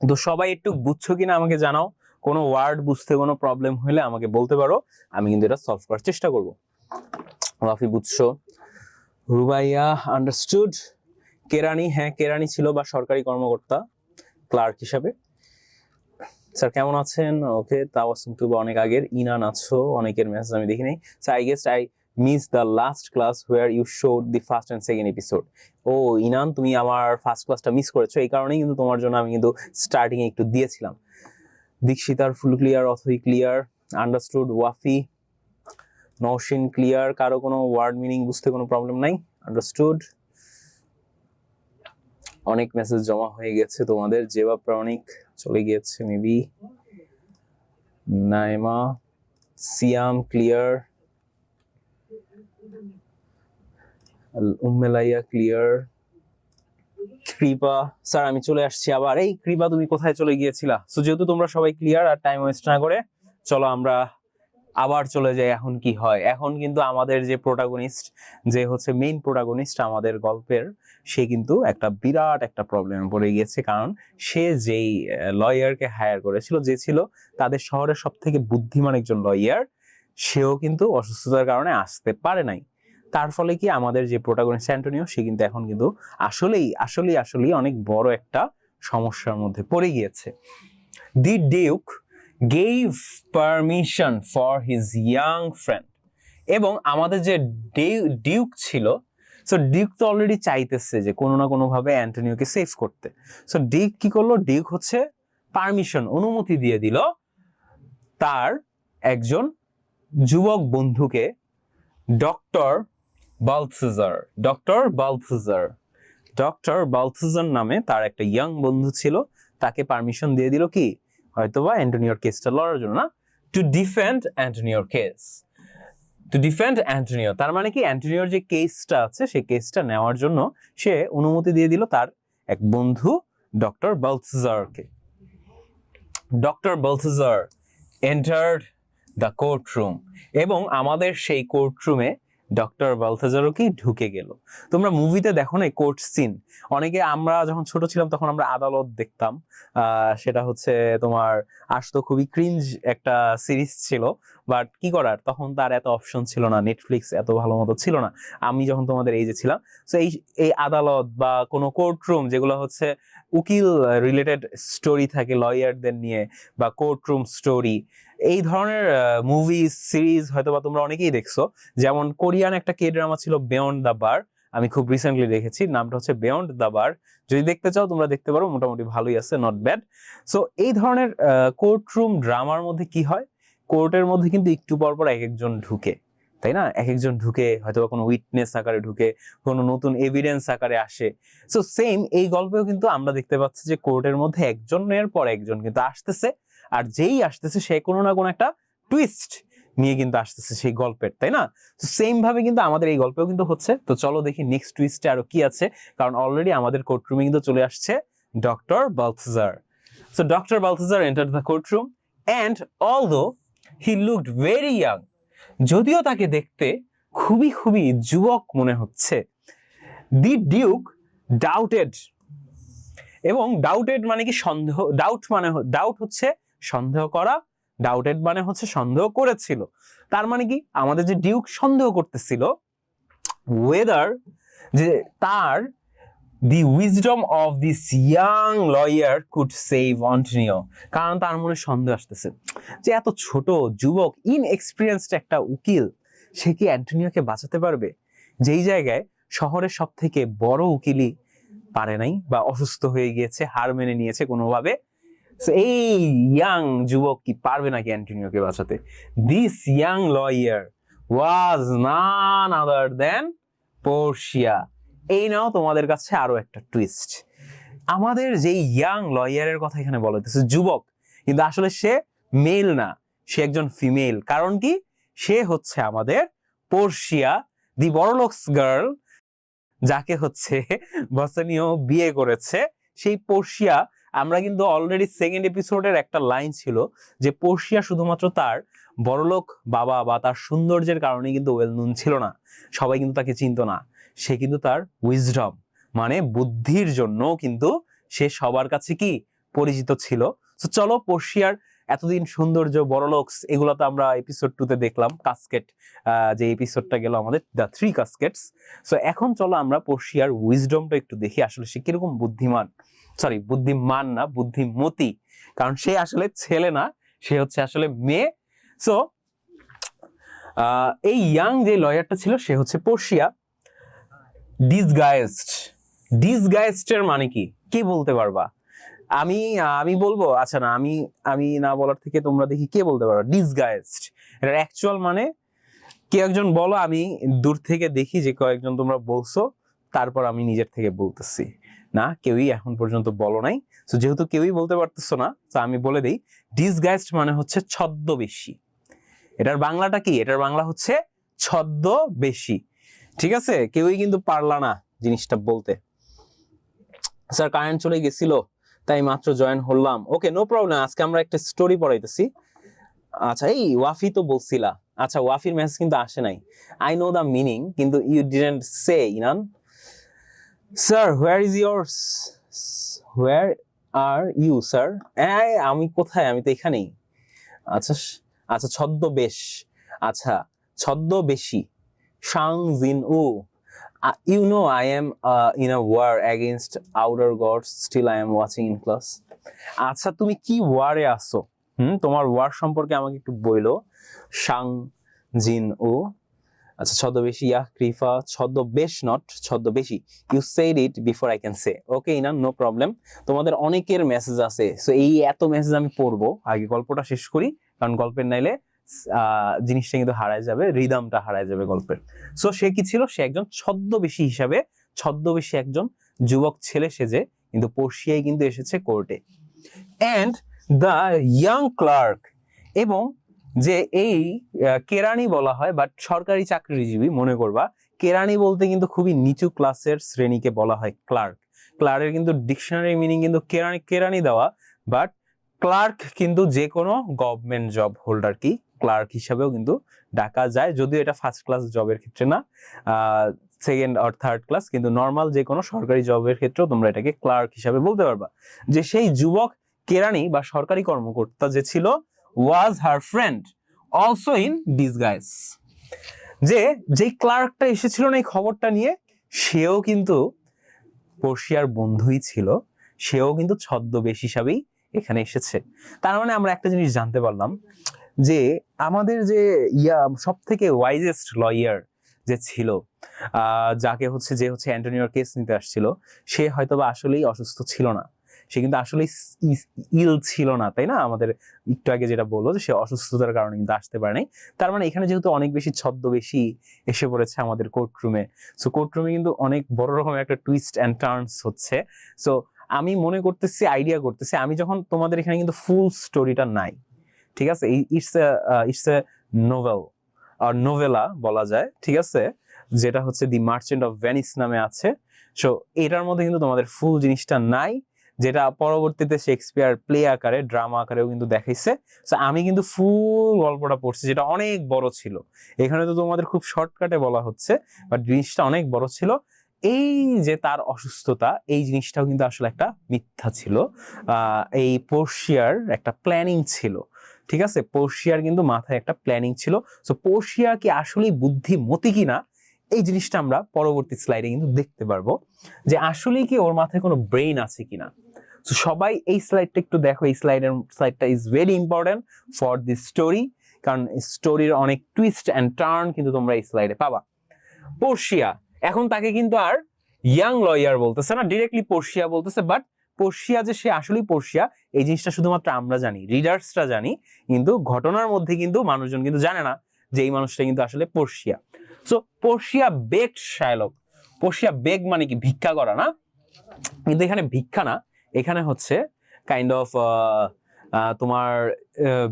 তো সবাই একটু বুঝছো কিনা আমাকে জানাও, কোনো ওয়ার্ড বুঝতে কোনো প্রবলেম হলে আমাকে বলতে পারো, আমি কিন্তু এটা সলভ করার চেষ্টা করব। রাফি বুঝছো, রুবাইয়া আন্ডারস্টুড, কেরানি, হ্যাঁ কেরানি ছিল বা সরকারি কর্মকর্তা ক্লার্ক হিসাবে। স্যার কেমন আছেন? ওকে, তাওয়াসুম তুবা অনেক আগের। ইনান আছো, অনেকের মেসেজ আমি দেখিনি। So I guess I miss the last class where you showed the first and second episode. ও ইনান, তুমি আমার ফার্স্ট ক্লাসটা মিস করেছো, এই কারণেই কিন্তু তোমার জন্য আমি কিন্তু স্টার্টিং এ একটু দিয়েছিলাম। দীক্ষিতার full clear, Athoi clear, understood, Wafi, Nowshin clear, কারো কোনো ওয়ার্ড মিনিং বুঝতে কোনো প্রবলেম নাই, আন্ডারস্টুড। অনেক মেসেজ জমা হয়ে গেছে তোমাদের, জেবা প্রামাণিক চলে গিয়েছে মেবি, নাইমা, সিয়াম ক্লিয়ার, উম্মেলাইয়া ক্লিয়ার, কৃপা। স্যার আমি চলে আসছি আবার। এই কৃপা, তুমি কোথায় চলে গিয়েছিলা? সো যেহেতু তোমরা সবাই ক্লিয়ার, আর টাইম ওয়েস্ট না করে চলো আমরা আবার চলে যায় এখন কি হয়। এখন কিন্তু আমাদের যে প্রোটাগনিস্ট, যে হচ্ছে মেইন প্রোটাগনিস্ট আমাদের গল্পের, সে কিন্তু একটা বিরাট একটা প্রবলেমে পড়ে গিয়েছে, কারণ সে যেই লয়ারকে হায়ার করেছিল, যে ছিল তাদের শহরের সব থেকে বুদ্ধিমান একজন লয়ার, সেও কিন্তু অসুস্থতার কারণে আসতে পারে নাই। তার ফলে কি আমাদের যে প্রোটাগনিস্ট অ্যান্টোনিও, সে কিন্তু এখন কিন্তু আসলেই অনেক বড় একটা সমস্যার মধ্যে পড়ে গিয়েছে। The duke gave permission for his young friend, এবং আমাদের যে ডিউক ছিল, সো ডিউক তো অলরেডি চাইতেছে যে কোনো না কোনো ভাবে অ্যান্টোনিওকে সেভ করতে। সো ডিউক কি করলো, ডিউক হচ্ছে পারমিশন, অনুমতি দিয়ে দিল তার একজন যুবক বন্ধুকে, ডক্টর বালথুজার নামে তার একটা ইয়াং বন্ধু ছিল, তাকে পারমিশন দিয়ে দিল কি, হয়তোবা অ্যান্টোনিওর কেসটা লড়ার জন্য, না, টু ডিফেন্ড অ্যান্টোনিও। তার মানে কি, অ্যান্টোনিওর যে কেসটা আছে সেই কেসটা নেওয়ার জন্য সে অনুমতি দিয়ে দিল তার এক বন্ধু ডক্টর বালথুজারকে। Doctor Balthazar entered the court room, এবং আমাদের সেই কোর্ট রুমে ডক্টর বালথেজারও কি ঢুকে গেল। তোমরা মুভিতে দেখো না কোর্ট সিন, অনেকে আমরা যখন ছোট ছিলাম তখন আমরা আদালত দেখতাম, সেটা হচ্ছে তোমার আসতো, খুবই ক্রিঞ্জ একটা সিরিজ ছিল, বাট কি করার, তখন তার এত অপশন ছিল না, নেটফ্লিক্স এত ভালো মতো ছিল না আমি যখন তোমাদের এই যে ছিলাম। তো এই আদালত বা কোনো কোর্ট রুম, যেগুলো হচ্ছে উকিল রিলেটেড স্টোরি থাকে লয়ারদের নিয়ে, বা কোর্ট রুম স্টোরি, এই ধরনের মুভি সিরিজ হয়তো বা তোমরা অনেকেই দেখছো। যেমন কোরিয়ান একটা কে ড্রামা ছিল বিয়ন্ড দ্য বার, আমি খুব রিসেন্টলি দেখেছি, নামটা হচ্ছে বিয়ন্ড দ্য বার। যদি দেখতে চাও তোমরা দেখতে পারো, মোটামুটি ভালোই আছে, নট ব্যাড। সো এই ধরনের কোর্ট রুম ড্রামার মধ্যে কি হয়, কোর্টের মধ্যে কিন্তু একটু পর পর এক একজন ঢুকে, তাই না, এক একজন ঢুকে, হয়তো কোনো উইটনেস আকারে ঢুকে, কোনো নতুন এভিডেন্স আকারে আসে। সো সেম এই গল্পেও কিন্তু আমরা দেখতে পাচ্ছি যে কোর্টের মধ্যে একজনের পর একজন কিন্তু আসতেছে, আর যেই আসতেছে সে কোনো না কোনো একটা টুইস্ট নিয়ে কিন্তু আসতেছে সেই গল্পের, তাই না? তো সেম ভাবে কিন্তু আমাদের এই গল্পেও কিন্তু হচ্ছে। তো চলো দেখি নেক্সট টুইস্টে আরো কি আছে, কারণ অলরেডি আমাদের কোর্টরুমে কিন্তু চলে আসছে doctor Balthazar. So doctor Balthazar entered the courtroom and although he looked very young, যদিও তাকে দেখতে খুবই যুবক মনে হচ্ছে, দি ডিউক ডাউটেড, এবং ডাউটেড মানে কি, সন্দেহ, ডাউট হচ্ছে সন্দেহ করা, ডাউটেড মানে হচ্ছে সন্দেহ করেছিল। তার মানে কি, আমাদের যে ডিউক সন্দেহ করতেছিল ওয়েদার, যে তার the wisdom of this young lawyer could save Antonio, কারণ তার মনে সন্দেহ আসতেছে যে এত ছোট যুবক ইনএক্সপিরিয়েন্সড একটা উকিল, সে কি অ্যান্টোনিওকে বাঁচাতে পারবে, যেই জায়গায় শহরের সব থেকে বড় উকিলই পারে নাই, বা অসুস্থ হয়ে গিয়েছে, হার মেনে নিয়েছে কোনোভাবে। এই ইয়াং যুবক কি পারবে নাকি অ্যান্টোনিওকে বাঁচাতে? This young lawyer was none other than Portia. এই নাও তোমাদের কাছে আরো একটা টুইস্ট। আমাদের যে ইয়াং লয়ারের কথা এখানে বলা হচ্ছে যুবক, কিন্তু আসলে সে মেল না, সে একজন ফিমেল। কারণ কি, সে হচ্ছে আমাদের পোর্শিয়া, দি বড়লোকস গার্ল, যাকে হচ্ছে বসনিও বিয়ে করেছে। সেই পোর্শিয়া, আমরা কিন্তু অলরেডি সেকেন্ড এপিসোডের একটা লাইন ছিল যে পোর্শিয়া শুধুমাত্র তার বড়লোক বাবা বা তার সৌন্দর্যের কারণে কিন্তু ওয়েল নোন ছিল না, সবাই কিন্তু তাকে চিনতো না, সে কিন্তু তার উইজডম মানে বুদ্ধির জন্য কিন্তু সে সবার কাছে কি পরিচিত ছিল। তো চলো পোর্শিয়ার এতদিন সৌন্দর্য, বড়লোকস, এগুলো তো আমরা এপিসোড 2 তে দেখলাম, কাস্কেট যে এপিসোডটা গেল আমাদের, দ্য 3 কাস্কেটস। সো এখন চলো আমরা পোর্শিয়ার উইজডমটা একটু দেখি, আসলে সে কিরকম বুদ্ধিমান না, বুদ্ধিমতী, কারণ সে আসলে ছেলে না, সে হচ্ছে আসলে মেয়ে। সো এই ইয়াং যে লয়ারটা ছিল সে হচ্ছে পোর্শিয়া। ডিসগাইজড এর মানে কি, কে বলতে পারবা? আমি বলবো, আচ্ছা না, আমি না বলার থেকে তোমরা দেখি কে বলতে পারো ডিসগাইজড এর অ্যাকচুয়াল মানে। কেউ একজন বলো, আমি দূর থেকে দেখি যে কয়েকজন তোমরা বলছো, তারপর আমি নিজের থেকে বলতেছি। না, কেউই এখন পর্যন্ত বলো নাই। তো যেহেতু কেউই বলতে পারতেছো না, তো আমি বলে দিই, ডিসগাইজড মানে হচ্ছে ছদ্মবেশী। এটার বাংলাটা কি? এটার বাংলা হচ্ছে ছদ্মবেশী। ঠিক আছে, কেউই কিন্তু পারলা না জিনিসটা বলতে। স্যার কারেন্ট চলে গেছিল, তাই মাত্র জয়েন হলাম। ওকে, নো প্রবলেম। আজকে আমরা একটা স্টোরি পড়াইতেছি, আচ্ছা এই ওয়াফি তো বলছিলা, আচ্ছা ওয়াফির মেসেজ কিন্তু আসে নাই, আই নো দ্য মিনিং কিন্তু you didn't say Inan. Sir where is yours, where are you sir, আমি কোথায়, আমি তো এখানেই। আচ্ছা আচ্ছা ছদ্মবেশ, আচ্ছা ছদ্মবেশী, শাং জিন উ, you know I am in a war against outer gods, still I am watching in class. আচ্ছা তুমি কি ওয়ারে আছো, তোমার ওয়ার সম্পর্কে আমাকে একটু বইলো। শাং জিন উ, আচ্ছা ছদ্মবেশী, ইয়া ক্রিফা, ছদ্মবেশ নট ছদ্মবেশী, you said it before I can say. Okay Inan, no problem. তোমাদের অনেকের মেসেজ আছে, সো এই এত মেসেজ আমি পড়বো, আগে গল্পটা শেষ করি, কারণ গল্পের নাইলে জিনিসটা কিন্তু হারায় যাবে, রিদমটা হারায় যাবে গল্পের। সো সে কি ছিল, সে একজন ছদ্মবেশী হিসাবে, ছদ্মবেশী একজন যুবক ছেলে সেজে কিন্তু পর্ষিয়ায় কিন্তু এসেছে কোর্টে। অ্যান্ড দ্য ইয়াং ক্লার্ক, এবং যে এই কেরানি বলা হয়, বাট সরকারি চাকরিজীবী মনে করবা, কেরানি বলতে কিন্তু খুবই নিচু ক্লাসের শ্রেণীকে বলা হয় ক্লার্ক। ক্লার্কের কিন্তু ডিকশনারি মিনিং কিন্তু কেরানি, কেরানি দেওয়া, বাট ক্লার্ক কিন্তু যে কোনো গভর্নমেন্ট জব হোল্ডার কি ক্লার্ক হিসাবেও কিন্তু ডাকা যায়, যদিও এটা ফার্স্ট ক্লাস জবের ক্ষেত্রে না, সেকেন্ড আর থার্ড ক্লাস, কিন্তু নর্মাল যে কোনো সরকারি জবের ক্ষেত্রেও তোমরা এটাকে ক্লার্ক হিসাবে বলতে পারবা। যে সেই যুবক কেরানি বা সরকারি কর্মকর্তা যে ছিল, was her friend also in disguise, যে ক্লার্কটা এসেছিল না এই খবরটা নিয়ে, সেও কিন্তু পর্ষিয়ার বন্ধুই ছিল, সেও কিন্তু ছদ্মবেশ হিসাবেই এখানে এসেছে। তার মানে আমরা একটা জিনিস জানতে পারলাম, যে আমাদের যে সব থেকে ওয়াইজেস্ট লয়ার যে ছিল, যাকে হচ্ছে যে হচ্ছে অ্যান্টোনিওর কেস নিতে আসছিল, সে হয়তোবা আসলেই অসুস্থ ছিল না, সে কিন্তু আসলে ইল ছিল না, তাই না? আমাদের একটু আগে যেটা বললো যে সে অসুস্থতার কারণে কিন্তু আসতে পারে নাই। তার মানে এখানে যেহেতু অনেক বেশি ছদ্মবেশী এসে পড়েছে আমাদের কোর্টরুমে, সো কোর্টরুমে কিন্তু অনেক বড় রকমের একটা টুইস্ট অ্যান্ড টার্নস হচ্ছে। সো আমি মনে করতেছি, আইডিয়া করতেছি, আমি যখন তোমাদের এখানে কিন্তু ফুল স্টোরিটা নাই, ঠিক আছে, ইটস এ নোভেল আর নোভেলা বলা যায়, ঠিক আছে, যেটা হচ্ছে দি মার্চেন্ট অফ ভেনিস নামে আছে। সো এটার মধ্যে কিন্তু তোমাদের ফুল জিনিসটা নাই, যেটা পরবর্তীতে শেক্সপিয়ার প্লে আকারে, ড্রামা আকারেও কিন্তু দেখাইছে। সো আমি কিন্তু ফুল গল্পটা পড়ছি, যেটা অনেক বড় ছিল। এখানে তো তোমাদের খুব শর্টকাটে বলা হচ্ছে, বাট জিনিসটা অনেক বড় ছিল। এই যে তার অসুস্থতা, এই জিনিসটাও কিন্তু আসলে একটা মিথ্যা ছিল, এই পর্ষিয়ার একটা প্ল্যানিং ছিল, ঠিক আছে, পর্ষিয়ার কিন্তু মাথায় একটা প্ল্যানিং ছিল। সো পর্ষিয়া কি আসলেই বুদ্ধিমতী কিনা, এই জিনিসটা আমরা পরবর্তী স্লাইডে কিন্তু দেখতে পারবো, যে আসলেই কি ওর মাথায় কোনো ব্রেইন আছে কিনা। সো সবাই এই স্লাইডটা একটু দেখো, এই স্লাইডটা is very important for this story, কারণ স্টোরির অনেক টুইস্ট অ্যান্ড টার্ন কিন্তু তোমরা এই স্লাইডে পাবা। পর্ষিয়া, এখন তাকে কিন্তু আর ইয়াং লয়ার বলতেছে না, ডিরেক্টলি পর্ষিয়া বলতেছে, বাট পর্ষিয়া যে সে আসলেই পর্ষিয়া, এই জিনিসটা শুধুমাত্র আমরা জানি, রিডার্সরা জানি, কিন্তু ঘটনার মধ্যে কিন্তু মানুষজন কিন্তু জানে না যে এই মানুষটা কিন্তু আসলে পর্ষিয়া। সো পর্ষিয়া বেগড শায়লক, পর্ষিয়া বেগ মানে কি ভিক্ষা করা না, কিন্তু এখানে ভিক্ষা না, এখানে হচ্ছে কাইন্ড অফ তোমার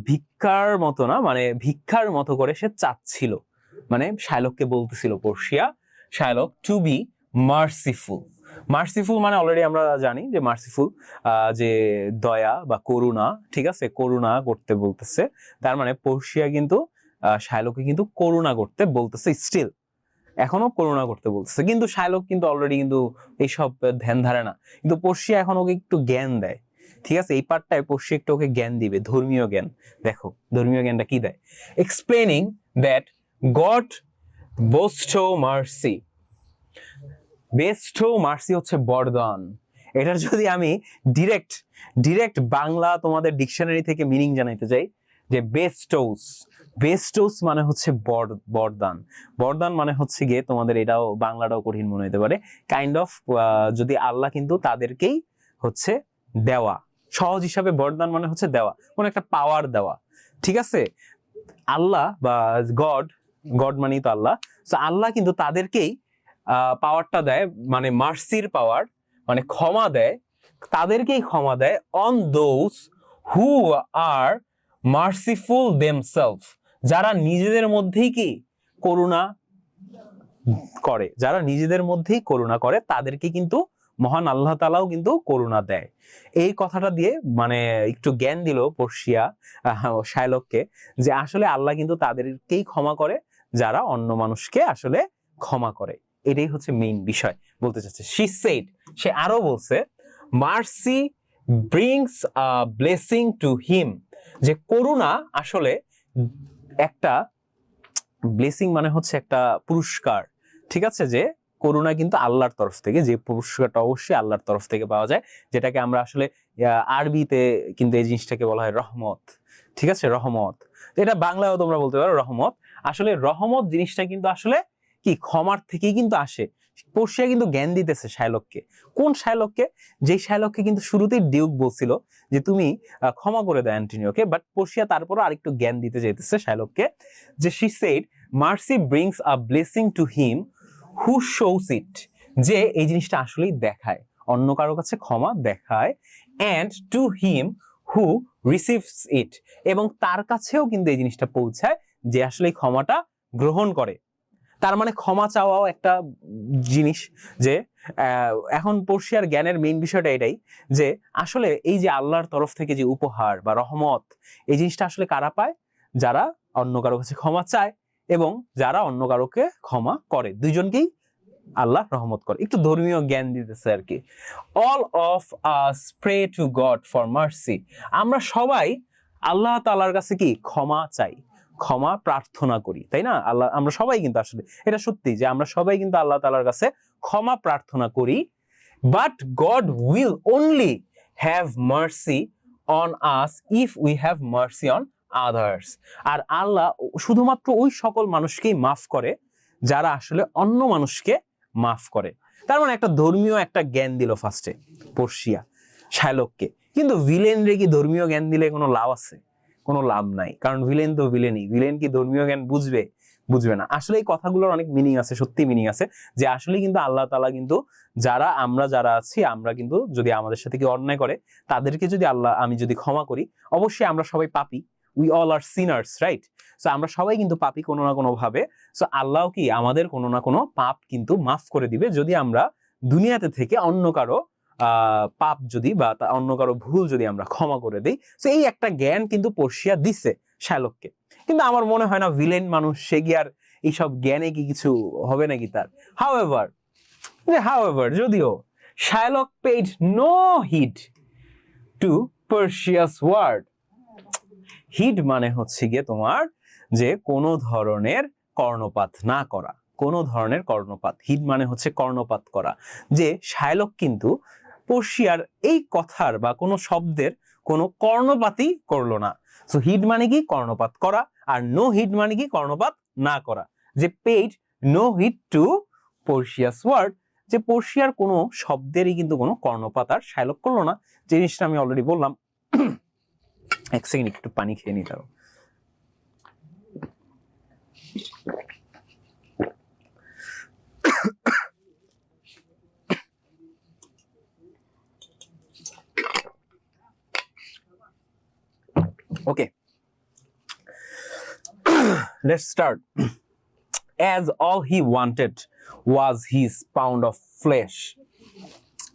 ভিক্ষার মতো না, মানে ভিক্ষার মতো করে সে চাচ্ছিল, মানে শায়লককে বলতেছিল পর্ষিয়া, শায়লক টু বি মার্সিফুল। মার্সিফুল মানে অলরেডি আমরা জানি যে মার্সিফুল যে দয়া বা করুণা, ঠিক আছে, করুণা করতে বলতেছে। তার মানে পর্ষিয়া কিন্তু শায়লককে কিন্তু করুণা করতে বলতেছে, স্টিল এখনো করুণা করতে বলতেছে, কিন্তু শায়লক কিন্তু অলরেডি কিন্তু এইসব ধ্যান ধারে না, কিন্তু পর্ষিয়া এখন ওকে একটু জ্ঞান দেয়, ঠিক আছে, এই পার্টটায় পর্ষিয়া একটু ওকে জ্ঞান দিবে, ধর্মীয় জ্ঞান। দেখো ধর্মীয় জ্ঞানটা কি দেয়, explaining that God bestows mercy, bestows mercy হচ্ছে বরদান। এটার যদি আমি ডিরেক্ট বাংলা তোমাদের ডিকশনারি থেকে মিনিং জানাইতে চাই, যে বেস্টোস, বেস্টোস মানে হচ্ছে বরদান, বরদান মানে হচ্ছে গিয়ে তোমাদের, এটাও বাংলাটাও কঠিন মনে হতে পারে, কাইন্ড অফ যদি আল্লাহ কিন্তু তাদেরকেই হচ্ছে দেওয়া, সহজ হিসাবে বরদান মানে হচ্ছে দেওয়া, কোন একটা পাওয়ার দেওয়া, ঠিক আছে, আল্লাহ বা গড মানেই তো আল্লাহ, তো আল্লাহ কিন্তু তাদেরকেই পাওয়ারটা দেয়, মানে মার্সির পাওয়ার, মানে ক্ষমা দেয়, তাদেরকেই ক্ষমা দেয় on those who are merciful themselves, যারা নিজেদের মধ্যেই কি করুণা করে, যারা নিজেদের মধ্যেই করুণা করে, তাদেরকে কিন্তু মহান আল্লাহ তাআলাও কিন্তু করুণা দেয়। এই কথাটা দিয়ে মানে একটু জ্ঞান দিল পর্শিয়া শায়লককে, যে আসলে আল্লাহ কিন্তু তাদেরকেই ক্ষমা করে যারা অন্য মানুষকে আসলে ক্ষমা করে। এটাই হচ্ছে মেইন বিষয় বলতে চাচ্ছে। শি সেড, সে আরো বলছে, mercy brings a blessing to him, যে করুণা আসলে একটা ব্লেসিং মানে হচ্ছে একটা পুরস্কার, ঠিক আছে, যে করুণা কিন্তু আল্লাহর তরফ থেকে, যে পুরস্কারটা অবশ্যই আল্লাহর তরফ থেকে পাওয়া যায়, যেটাকে আমরা আসলে আরবিতে কিন্তু এই জিনিসটাকে বলা হয় রহমত, ঠিক আছে, রহমত। এটা বাংলায়ও তোমরা বলতে পারো রহমত। আসলে রহমত জিনিসটা কিন্তু আসলে কি ক্ষমার থেকেই কিন্তু আসে। পর্শিয়া কিন্তু জ্ঞান দিতেছে শায়লককে। কোন শায়লককে? যেই শায়লককে কিন্তু শুরুতেই ডিউক বলছিল যে তুমি ক্ষমা করে দাও অ্যান্টনিওকে, বাট পর্শিয়া তারপরও আরেকটু জ্ঞান দিতে চাইতেছে শায়লককে, যে she said mercy brings a blessing to him who shows it, যে এই জিনিসটা আসলেই দেখায়, অন্য কারো কাছে ক্ষমা দেখায়, and to him who receives it, এবং তার কাছেও কিন্তু এই জিনিসটা পৌঁছায় যে আসলে এই ক্ষমাটা গ্রহণ করে। তার মানে ক্ষমা চাওয়াও একটা জিনিস, যে এখন পর্শিয়ার জ্ঞানের মেইন বিষয়টা এটাই, যে আসলে এই যে আল্লাহর তরফ থেকে যে উপহার বা রহমত, এই জিনিসটা আসলে কারা পায়? যারা অন্য কারো কাছে ক্ষমা চায় এবং যারা অন্য কারোকে ক্ষমা করে, দুইজনকেই আল্লাহ রহমত করে। একটু ধর্মীয় জ্ঞান দিতেছে আর কি। All of us pray to God for mercy, আমরা সবাই আল্লাহ তাআলার কাছে কি ক্ষমা চাই, ক্ষমা প্রার্থনা করি, তাই না? আল্লাহ, আমরা সবাই কিন্তু আসলে এটা সত্যি যে আমরা সবাই কিন্তু আল্লাহ তাআলার কাছে ক্ষমা প্রার্থনা করি, but God will only have mercy on us if we have mercy on others, আর আল্লাহ শুধুমাত্র ওই সকল মানুষকেই মাফ করে যারা আসলে অন্য মানুষকে মাফ করে। তার মানে একটা ধর্মীয় একটা জ্ঞান দিল ফার্স্টে পর্শিয়া শায়লককে। কিন্তু ভিলেন রে কি ধর্মীয় জ্ঞান দিলে কোনো লাভ আছে? কোনো লাভ নাই, কারণ ভিলেন তো ভিলেনই। ভিলেন কি ধর্মীয় জ্ঞান বুঝবে? বুঝবে না। আসলে এই কথাগুলোর অনেক মিনিং আছে, সত্যি মিনিং আছে, যে আসলে কিন্তু আল্লাহ তাআলা কিন্তু যারা আছি, আমরা কিন্তু যদি আমাদের সাথে কেউ অন্যায় করে, তাদেরকে যদি আমি যদি ক্ষমা করি, অবশ্যই আমরা সবাই পাপী, we all are sinners, right? So আমরা সবাই কিন্তু পাপী কোনো না কোনো ভাবে। সো আল্লাহ কি আমাদের কোনো না কোনো পাপ কিন্তু মাফ করে দিবে যদি আমরা দুনিয়াতে থেকে অন্য কারো পাপ যদি বা অন্য কারো ভুল যদি আমরা ক্ষমা করে দিই। সো এই একটা জ্ঞান কিন্তু পর্শিয়া দিচ্ছে শায়লককে। কিন্তু আমার মনে হয় না ভিলেন মানুষ, সে কি আর এইসব জ্ঞানে কি কিছু হবে নাকি তার। হাউএভার যদিও শায়লক পেইড নো হিড টু পর্শিয়াস ওয়ার্ড। হিড মানে হচ্ছে গিয়ে তোমার যে কোনো ধরনের কর্ণপাত না করা, কোনো ধরনের কর্ণপাত। হিড মানে হচ্ছে কর্ণপাত করা, যে শায়লক কিন্তু পর্শিয়ার এই কথার বা কোনো শব্দের কোনো কর্ণপাতই করলো না। সো হিড মানে কি? কর্ণপাত করা। আর নো হিড মানে কি? কর্ণপাত না করা। যে পেইড নো হিড টু পর্শিয়াস ওয়ার্ড, যে পর্শিয়ার কোনো শব্দেরই কিন্তু কোনো কর্ণপাত আর শায়লক করলো না। জিনিসটা আমি অলরেডি বললাম। এক সেকেন্ড, একটু পানি খেয়ে নিতে হবে। Okay, let's start. As all he wanted was his pound of flesh.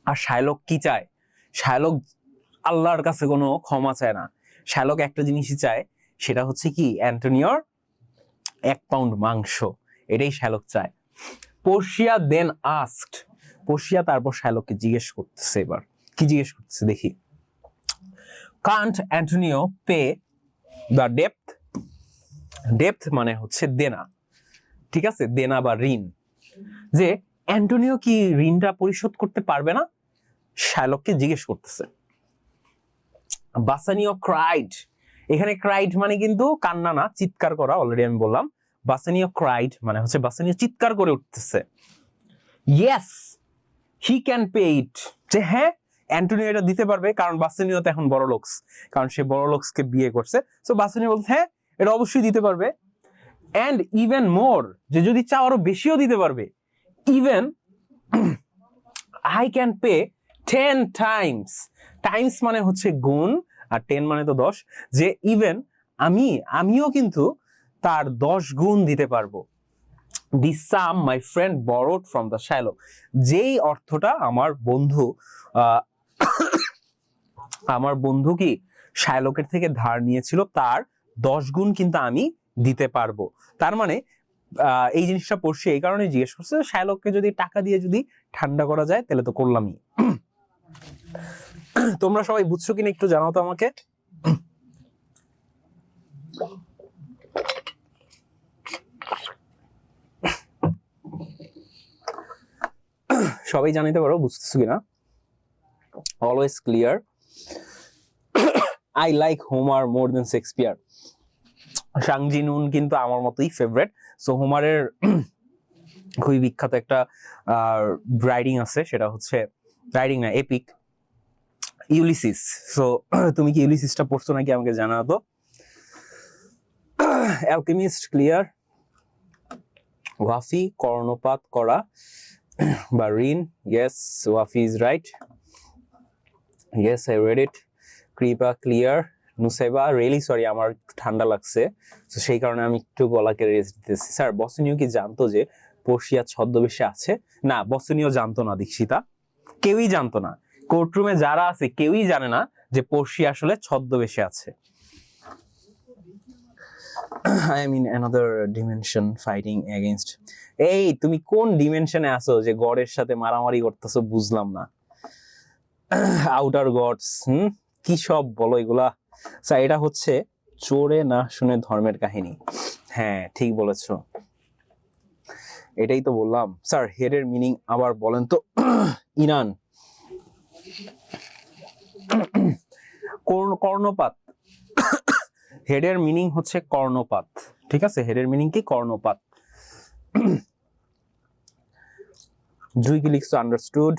আর শায়লক কি চায়? শায়লক আল্লাহর কাছে কোনো ক্ষমা চায় না। শায়লক একটা জিনিসই চায়, সেটা হচ্ছে কি? অ্যান্টনিওর 1 পাউন্ড মাংস, এটাই শায়লক চায়। পর্শিয়া দেন আস্কড, পর্শিয়া তারপর শায়লককে জিজ্ঞেস করতেছে, এবার কি জিজ্ঞেস করতেছে দেখি। কান্ট অ্যান্টনিও পে দ্য ডেপ্থ, ডেপ্থ মানে হচ্ছে দেনা, ঠিক আছে, দেনা বা ঋণ, যে অ্যান্টনিও কি ঋণটা পরিশোধ করতে পারবে না? শায়লককে জিজ্ঞেস করতেছে। বাসানিও ক্রাইড, এখানে ক্রাইড মানে কিন্তু কান্না না, চিৎকার করা, অলরেডি আমি বললাম। বাসানিও ক্রাইড মানে হচ্ছে বাসানিও চিৎকার করে উঠতেছে। ইয়েস হি ক্যান পে ইট, যে হ্যাঁ অ্যান্টনিও এটা দিতে পারবে, কারণ বাসানিও তো এখন বড় লোকস, কারণ সে বড় লোকসকে বিয়ে করছে। সো বাসানিও বলছে হ্যাঁ এটা অবশ্যই দিতে পারবে। অ্যান্ড ইভেন মোর, যে যদি চাও আরো বেশিও দিতে পারবে। Even I can pay 10 Times, Times মানে হচ্ছে গুণ, আর 10 মানে তো 10, যে ইভেন আমিও কিন্তু তার 10 গুণ দিতে পারবো। The sum my friend borrowed from the Shylock, যেই অর্থটা আমার বন্ধু কি শাইলকের থেকে ধার নিয়েছিল তার 10 গুণ কিন্তু আমি দিতে পারবো। তার মানে এই জিনিসটা পড়ছি এই কারণে জিজ্ঞেস করছে, শাইলককে যদি টাকা দিয়ে যদি ঠান্ডা করা যায় তাহলে তো করলামই। তোমরা সবাই বুঝছো কিনা একটু জানাও তো আমাকে। সবাই জানাইতে পারো বুঝতেছো কিনা। Always clear. I like Homer more than Shakespeare. শাং জি নুন কিন্তু আমার মতোই ফেভারিট। সো হোমারের খুবই বিখ্যাত একটা রাইডিং আছে, সেটা হচ্ছে রাইডিং না, এপিক, ইউলিসিস। সো তুমি কি ইউলিসিসটা পড়ছো নাকি আমাকে জানাও তো। Alchemist clear. ওয়াফি কর্ণপাত করা বা ঋণ, yes Wafi is right, yes I red ইট। কৃপা ক্লিয়ার। নুসাইবা রিয়েলি সরি, আমার ঠান্ডা লাগছে তো সেই কারণে আমি একটু গলাকে রেস্ট দিতেছি। স্যার বসনীয় কি জানতো যে পর্ষিয়া ছদ্মবেশে আছে? না, বসনীয় জানতো না দীক্ষিতা, কেউই জানতো না। কোর্টরুমে যারা আছে কেউই জানে না যে পর্ষিয়া আসলে ছদ্মবেশে আছে। I am in another dimension fighting against. এই তুমি কোন ডিমেনশনে আছো যে গডের সাথে মারামারি করতেছো বুঝলাম না। আউটার গডস, কি সব বলো এগুলা। স্যার এটা হচ্ছে চোরে না শুনে ধর্মের কাহিনী। হ্যাঁ ঠিক বলেছো, এটাই তো বললাম। স্যার হেডের মিনিং আবার বলেন তো। ইনান কর্ণপাত, হেডের মিনিং হচ্ছে কর্ণপাত, ঠিক আছে, হেডের মিনিং কি কর্ণপাত। জুই কি লিখছো আন্ডারস্টুড।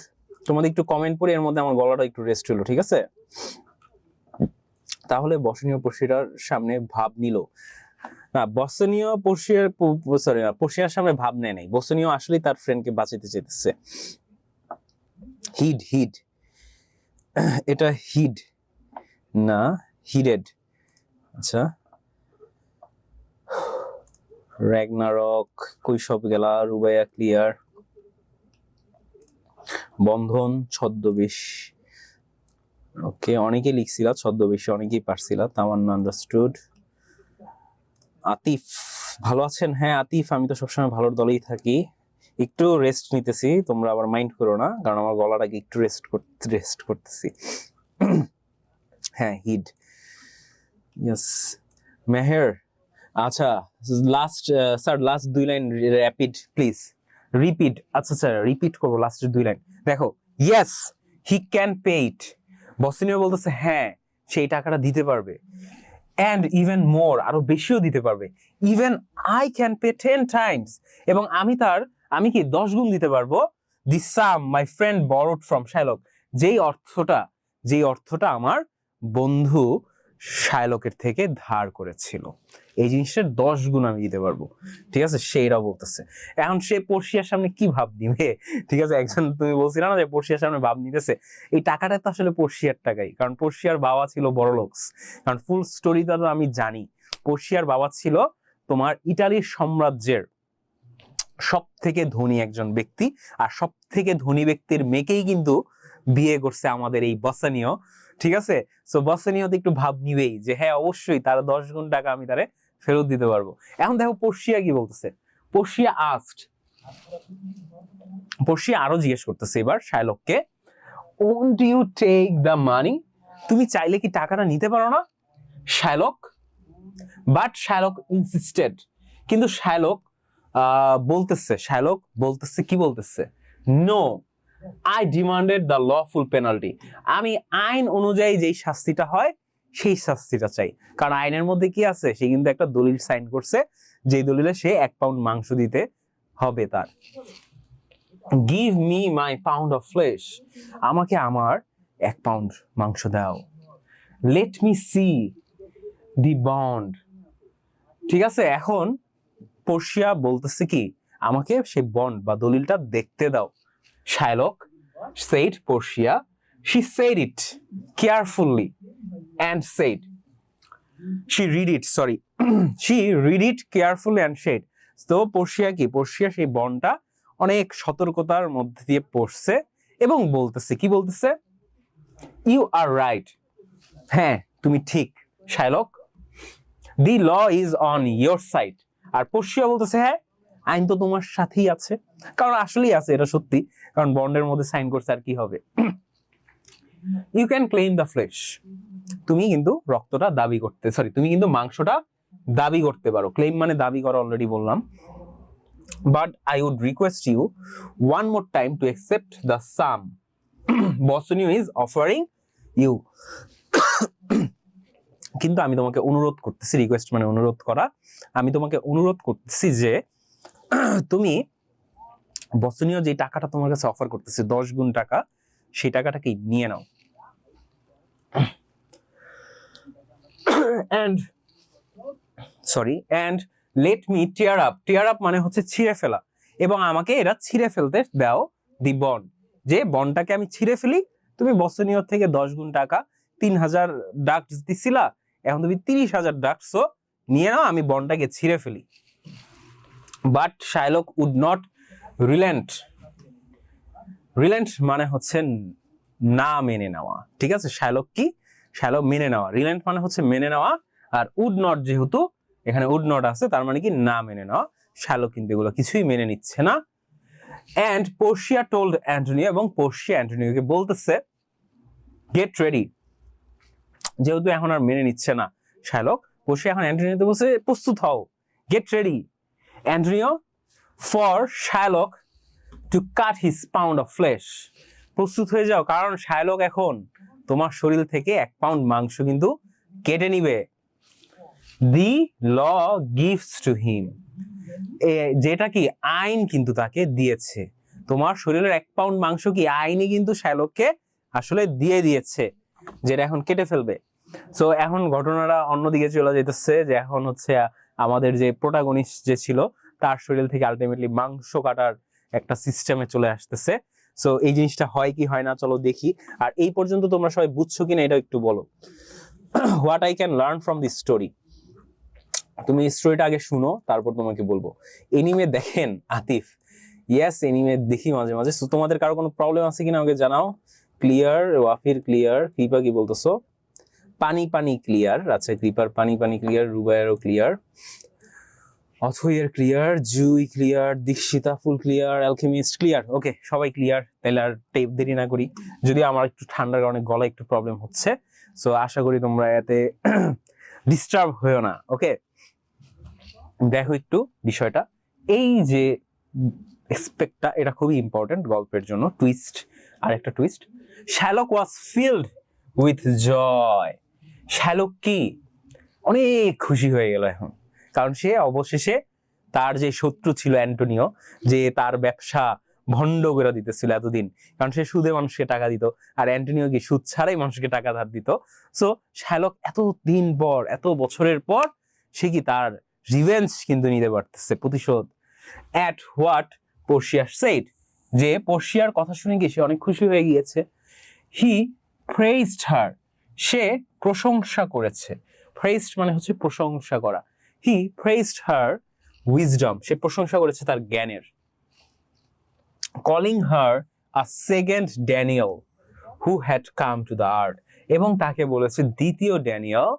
তোমাদের একটু কমেন্ট পড়ি, এর মধ্যে আমার গলাটা একটু রেস্ট হলো, ঠিক আছে। তাহলে বসনীয় পর্ষিয়ার সামনে ভাব নিল না, বসনীয় পর্ষিয়ার সরি না, পর্ষিয়ার সামনে ভাব নেয় নাই, বসনীয় আসলে তার ফ্রেন্ডকে বাঁচাতে চেয়েছে। হিড এটা হিড না হিডেড। আচ্ছা র্যাগনারক, কৈশব গেলা, রুবাইয়া ক্লিয়ার। বন্ধন ছদ্মবেশ, ওকে অনেকেই লিখছিলা ছদ্মবেশে, অনেকেই পারছিলা। তামান্না আন্ডারস্টুড। আতিফ ভালো আছেন? হ্যাঁ আতিফ, আমি তো সবসময় ভালোর দলেই থাকি, একটু রেস্ট নিতেছি, তোমরা আবার মাইন্ড করো না, কারণ আমার গলাটাকে একটু রেস্ট করতেছি। হ্যাঁ হিড, ইয়েস। মেহের, আচ্ছা last sir last 2 line rapid please repeat. আচ্ছা স্যার রিপিট করবো লাস্টের 2 লাইন। দেখো ইয়েস হি ক্যান পে ইট, বসনীয় বলতেছে হ্যাঁ সেই টাকাটা দিতে পারবে, and even more আরো বেশিও দিতে পারবে। even I can pay 10 times, এবং আমি কি 10 গুণ দিতে পারবো। the sum my friend borrowed from Shylock, যেই অর্থটা আমার বন্ধু শাইলকের থেকে ধার করেছিল, এই জিনিসটার 10 গুণ আমি দিতে পারবো, ঠিক আছে, সেইটা বলতেছে। এখন সে পর্ষিয়ার সামনে কি ভাব নিবে, ঠিক আছে, একজন তুমি বলছিলে না যে পর্ষিয়ার সামনে ভাব নিতেছে, এই টাকাটা তো আসলে পর্ষিয়ার টাকাই, কারণ পর্ষিয়ার বাবা ছিল বড়লোকস। কারণ ফুল স্টোরিটা তো আমি জানি, পর্ষিয়ার বাবা ছিল তোমার ইটালির সাম্রাজ্যের সব থেকে ধনী একজন ব্যক্তি, আর সব থেকে ধনী ব্যক্তির মেয়েকেই কিন্তু বিয়ে করছে আমাদের এই বসনীয়, ঠিক আছে। সো বসনীয় তো একটু ভাব নিবেই যে হ্যাঁ অবশ্যই তার 10 গুণ টাকা আমি তারে ফেরত দিতে পারবো। এখন দেখো পর্ষিয়া কি বলতেছে, পর্ষিয়া আরো জিজ্ঞেস করতেছে এবার শাইলককে, won't you take the money, তুমি চাইলে কি টাকাটা নিতে পারো না। শাইলক শাইলক ইনসিস্টেড, কিন্তু শাইলক বলতেছে কি বলতেছে, no I demanded the lawful penalty, আমি আইন অনুযায়ী যেই শাস্তিটা হয় সেই শাস্তিটা চাই। কারণ আইনের মধ্যে কি আছে, সে কিন্তু একটা দলিল সাইন করছে, যেই দলিলে সে 1 পাউন্ড মাংস দিতে হবে তার। Give me my pound of flash, আমাকে আমার 1 পাউন্ড মাংস দাও। লেট মি সি দি বন্ড, ঠিক আছে। এখন পর্ষিয়া বলতেছে কি, আমাকে সেই বন্ড বা দলিলটা দেখতে দাও। Shylock said Portia, she said it carefully and said, she read it carefully and said, তো পোর্শিয়া কি, পোর্শিয়া সেই বনটা অনেক সতর্কতার মধ্যে দিয়ে পড়ছে এবং বলতেছে, কি বলতেছে, ইউ আর রাইট, হ্যাঁ তুমি ঠিক Shylock, the law is on your side. আর পোর্শিয়া বলতেছে হ্যাঁ আইন তো তোমার সাথেই আছে, কারণ আসলেই আছে, এটা সত্যি, কারণ বন্ডের মধ্যে সাইন করছে, আর কি হবে। You can claim the flesh, তুমি কিন্তু রক্তটা দাবি করতে, সরি তুমি কিন্তু মাংসটা দাবি করতে পারো, ক্লেম মানে দাবি করা, অলরেডি বললাম। But I would request you one more time to accept the sum Bassanio is offering you. কিন্তু আমি তোমাকে অনুরোধ করতেছি, রিকোয়েস্ট মানে অনুরোধ করা, আমি তোমাকে অনুরোধ করতেছি যে তুমি বসনীয় যে টাকাটা তোমার কাছে অফার করতেছে 10 গুণ টাকা, সেই টাকাটাকে নিয়ে নাও। and let me tear up মানে হচ্ছে ছিঁড়ে ফেলা, এবং আমাকে এটা ছিঁড়ে ফেলতে দাও, দি বন্ড, যে বন্ডটাকে আমি ছিঁড়ে ফেলি। তুমি বসনীয় থেকে 10 গুণ টাকা 3000 ডাকস দিছিলা, এখন তুমি 30,000 ডাকসও নিয়ে নাও, আমি বন্ডটাকে ছিঁড়ে ফেলি। বাট শার্লক উড নট রিলেন্ট মানে হচ্ছে না মেনে নেওয়া, ঠিক আছে। শার্লক কি, শার্লক মেনে নেওয়া, রিলেন্ট মানে হচ্ছে মেনে নেওয়া, আর উড নট যেহেতু এখানে উড নট আছে, তার মানে কি না মেনে নেওয়া। শার্লক কিন্তু এগুলো কিছুই মেনে নিচ্ছে না। এন্ড পোর্শিয়া টোল্ড অ্যান্টনিও, এবং পোর্শিয়া অ্যান্টনিওকে বলতেছে গেট রেডি, যেহেতু এখন আর মেনে নিচ্ছে না শার্লক, পোর্শিয়া এখন অ্যান্টনিওতে বলছে প্রস্তুত হও, get ready Antonio for Sherlock two cut his pound of flash, প্রস্তুত হয়ে যাও, কারণ শার্লক এখন তোমার শরীর থেকে 1 পাউন্ড মাংস কিন্তু কেটে নিবে। দি ল গিভস টু হিম, যেটা কি আইন কিন্তু তাকে দিয়েছে, তোমার শরীরের 1 পাউন্ড মাংস কি আইনে কিন্তু শার্লককে আসলে দিয়ে দিয়েছে, যেটা এখন কেটে ফেলবে। সো এখন ঘটনাটা অন্যদিকে চলে যেতেছে, যে এখন হচ্ছে আমাদের যে প্রোটাগনিস্ট যে ছিল তার শরীর থেকে আলটিমেটলি মাংস কাটার একটা সিস্টেমে চলে আসতেছে। সো এই জিনিসটা হয় কি হয় না চলো দেখি। আর এই পর্যন্ত তোমরা সবাই বুঝছো কিনা এটা একটু বলো। What I can learn from this story, তুমি স্টোরিটা আগে শুনো, তারপর তোমাকে বলবো। এনিমে দেখেন আতিফ? ইয়েস এনিমে দেখি মাঝে মাঝে। সো তোমাদের কারো কোনো প্রবলেম আছে কিনা আমাকে জানাও। ক্লিয়ার, ওয়াফির ক্লিয়ার, কৃপা কি বলতেছো? পানি পানি ক্লিয়ার, আচ্ছা কৃপার পানি পানি ক্লিয়ার, রুবায়েরও ক্লিয়ার, অথইয়ের clear, Jui clear, Dikshita full clear, alchemist clear. Okay সবাই ক্লিয়ার, তাহলে আর টেপ দেরি না করি, যদিও আমার একটু ঠান্ডার কারণে গলায় একটু প্রবলেম হচ্ছে। সো আশা করি তোমরা এতে ডিস্টার্ব হয়েও না। ওকে দেখো একটু বিষয়টা, এই যে এক্সপেক্টটা, এটা খুবই ইম্পর্টেন্ট গল্পের জন্য। টুইস্ট, আর একটা twist, Shylock was filled with joy. Shylock কি অনেক খুশি হয়ে গেল এখন, কারণ সে অবশেষে তার যে শত্রু ছিল অ্যান্টনিও, যে তার ব্যবসা ভণ্ড করে দিতেছিল এতদিন, কারণ সে সুদে মানুষকে টাকা দিত, আর অ্যান্টনিও কি সুদ ছাড়াই মানুষকে টাকা ধার দিত। সো শার্লক এত দিন পর, এত বছরের পর সে কি তার রিভেঞ্জ কিন্তু নিতে পারতেছে, প্রতিশোধ। অ্যাট হোয়াট পোর্শিয়া সেড, যে পোর্শিয়ার কথা শুনে কি সে অনেক খুশি হয়ে গিয়েছে। হি প্রেইজড হার, সে প্রশংসা করেছে। প্রেইজড মানে হচ্ছে প্রশংসা করা। হি প্রেইজড হার উইজডম, সে প্রশংসা করেছে তার জ্ঞানের। Calling her a second Daniel who had come to the earth, এবং তাকে বলেছে দ্বিতীয় ড্যানিয়েল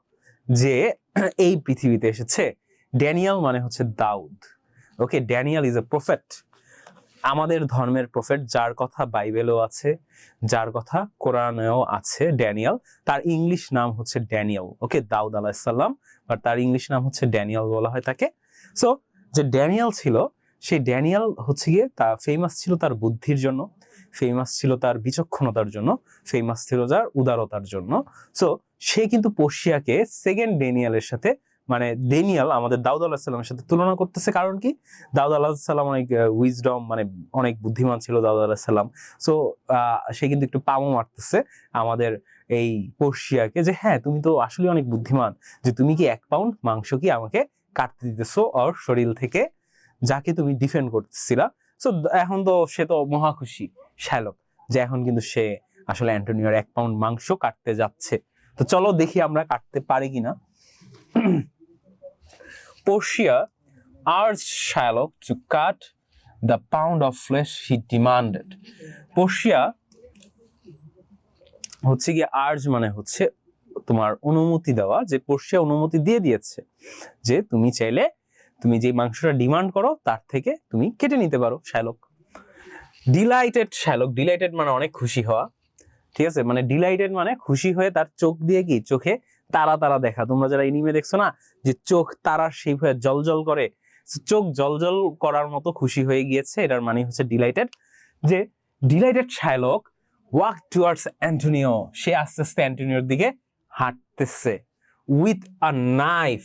যে এই পৃথিবীতে এসেছে। ড্যানিয়েল মানে হচ্ছে দাউদ। ওকে, ড্যানিয়েল ইজ এ প্রফেট, আমাদের ধর্মের প্রফেট, যার কথা বাইবেলেও আছে, যার কথা কোরআনেও আছে। ড্যানিয়েল, তার ইংলিশ নাম হচ্ছে ড্যানিয়েল। ওকে, দাউদ আলাইহিস সালাম, বাট তার ইংলিশ নাম হচ্ছে ড্যানিয়েল বলা হয় তাকে। সো যে ড্যানিয়েল ছিল, সেই ড্যানিয়েল হচ্ছে গিয়ে তার ফেমাস ছিল তার বুদ্ধির জন্য, ফেমাস ছিল তার বিচক্ষণতার জন্য, ফেমাস ছিল তার উদারতার জন্য। সো সে কিন্তু পোর্শিয়াকে সেকেন্ড ড্যানিয়েলের সাথে, মানে ড্যানিয়েল আমাদের দাউদ আলাইহিস সালামের সাথে তুলনা করতেছে। কারণ কি, দাউদ আলাইহিস সালাম অনেক উইজডম, মানে অনেক বুদ্ধিমান ছিল দাউদ আলাইহিস সালাম। সো সে কিন্তু একটু পামো মারতেছে আমাদের এই পোর্শিয়াকে, যে হ্যাঁ তুমি তো আসলে অনেক বুদ্ধিমান, যে তুমি কি 1 পাউন্ড মাংস কি আমাকে কাটতে দিতেছো ওর শরীর থেকে, যাকে তুমি ডিফেন্ড করতেছিলা। সো এখন তো সে তো মহা খুশি শার্লক, যে এখন কিন্তু সে আসলে অ্যান্টনিওর 1 পাউন্ড মাংস কাটতে যাচ্ছে। তো চলো দেখি আমরা কাটতে পারি কিনা। Portia urged Shylock to cut the pound of flesh he demanded. Portia হচ্ছে গিয়ে আর্জ মানে হচ্ছে তোমার অনুমতি দেওয়া, যে পোর্শিয়া অনুমতি দিয়ে দিয়েছে যে তুমি চাইলে তুমি যে মাংসটা ডিমান্ড করো তার থেকে তুমি কেটে নিতে পারো। শাইলক ডিলাইটেড, শাইলক ডিলাইটেড মানে অনেক খুশি হওয়া, ঠিক আছে, মানে ডিলাইটেড মানে খুশি হয়ে তার চোখ দিয়ে কি চোখে তারা তারা দেখা। তোমরা যারা এনিমে দেখছো না যে চোখ তারার সেই হয়ে জলজল করে, চোখ জলজল করার মতো খুশি হয়ে গিয়েছে, এটার মানে হচ্ছে ডিলাইটেড। যে delighted Shylock walk towards Antonio, সে আস্তে আস্তে অ্যান্টোনিওর দিকে হাঁটতেছে, উইথ আ নাইফ,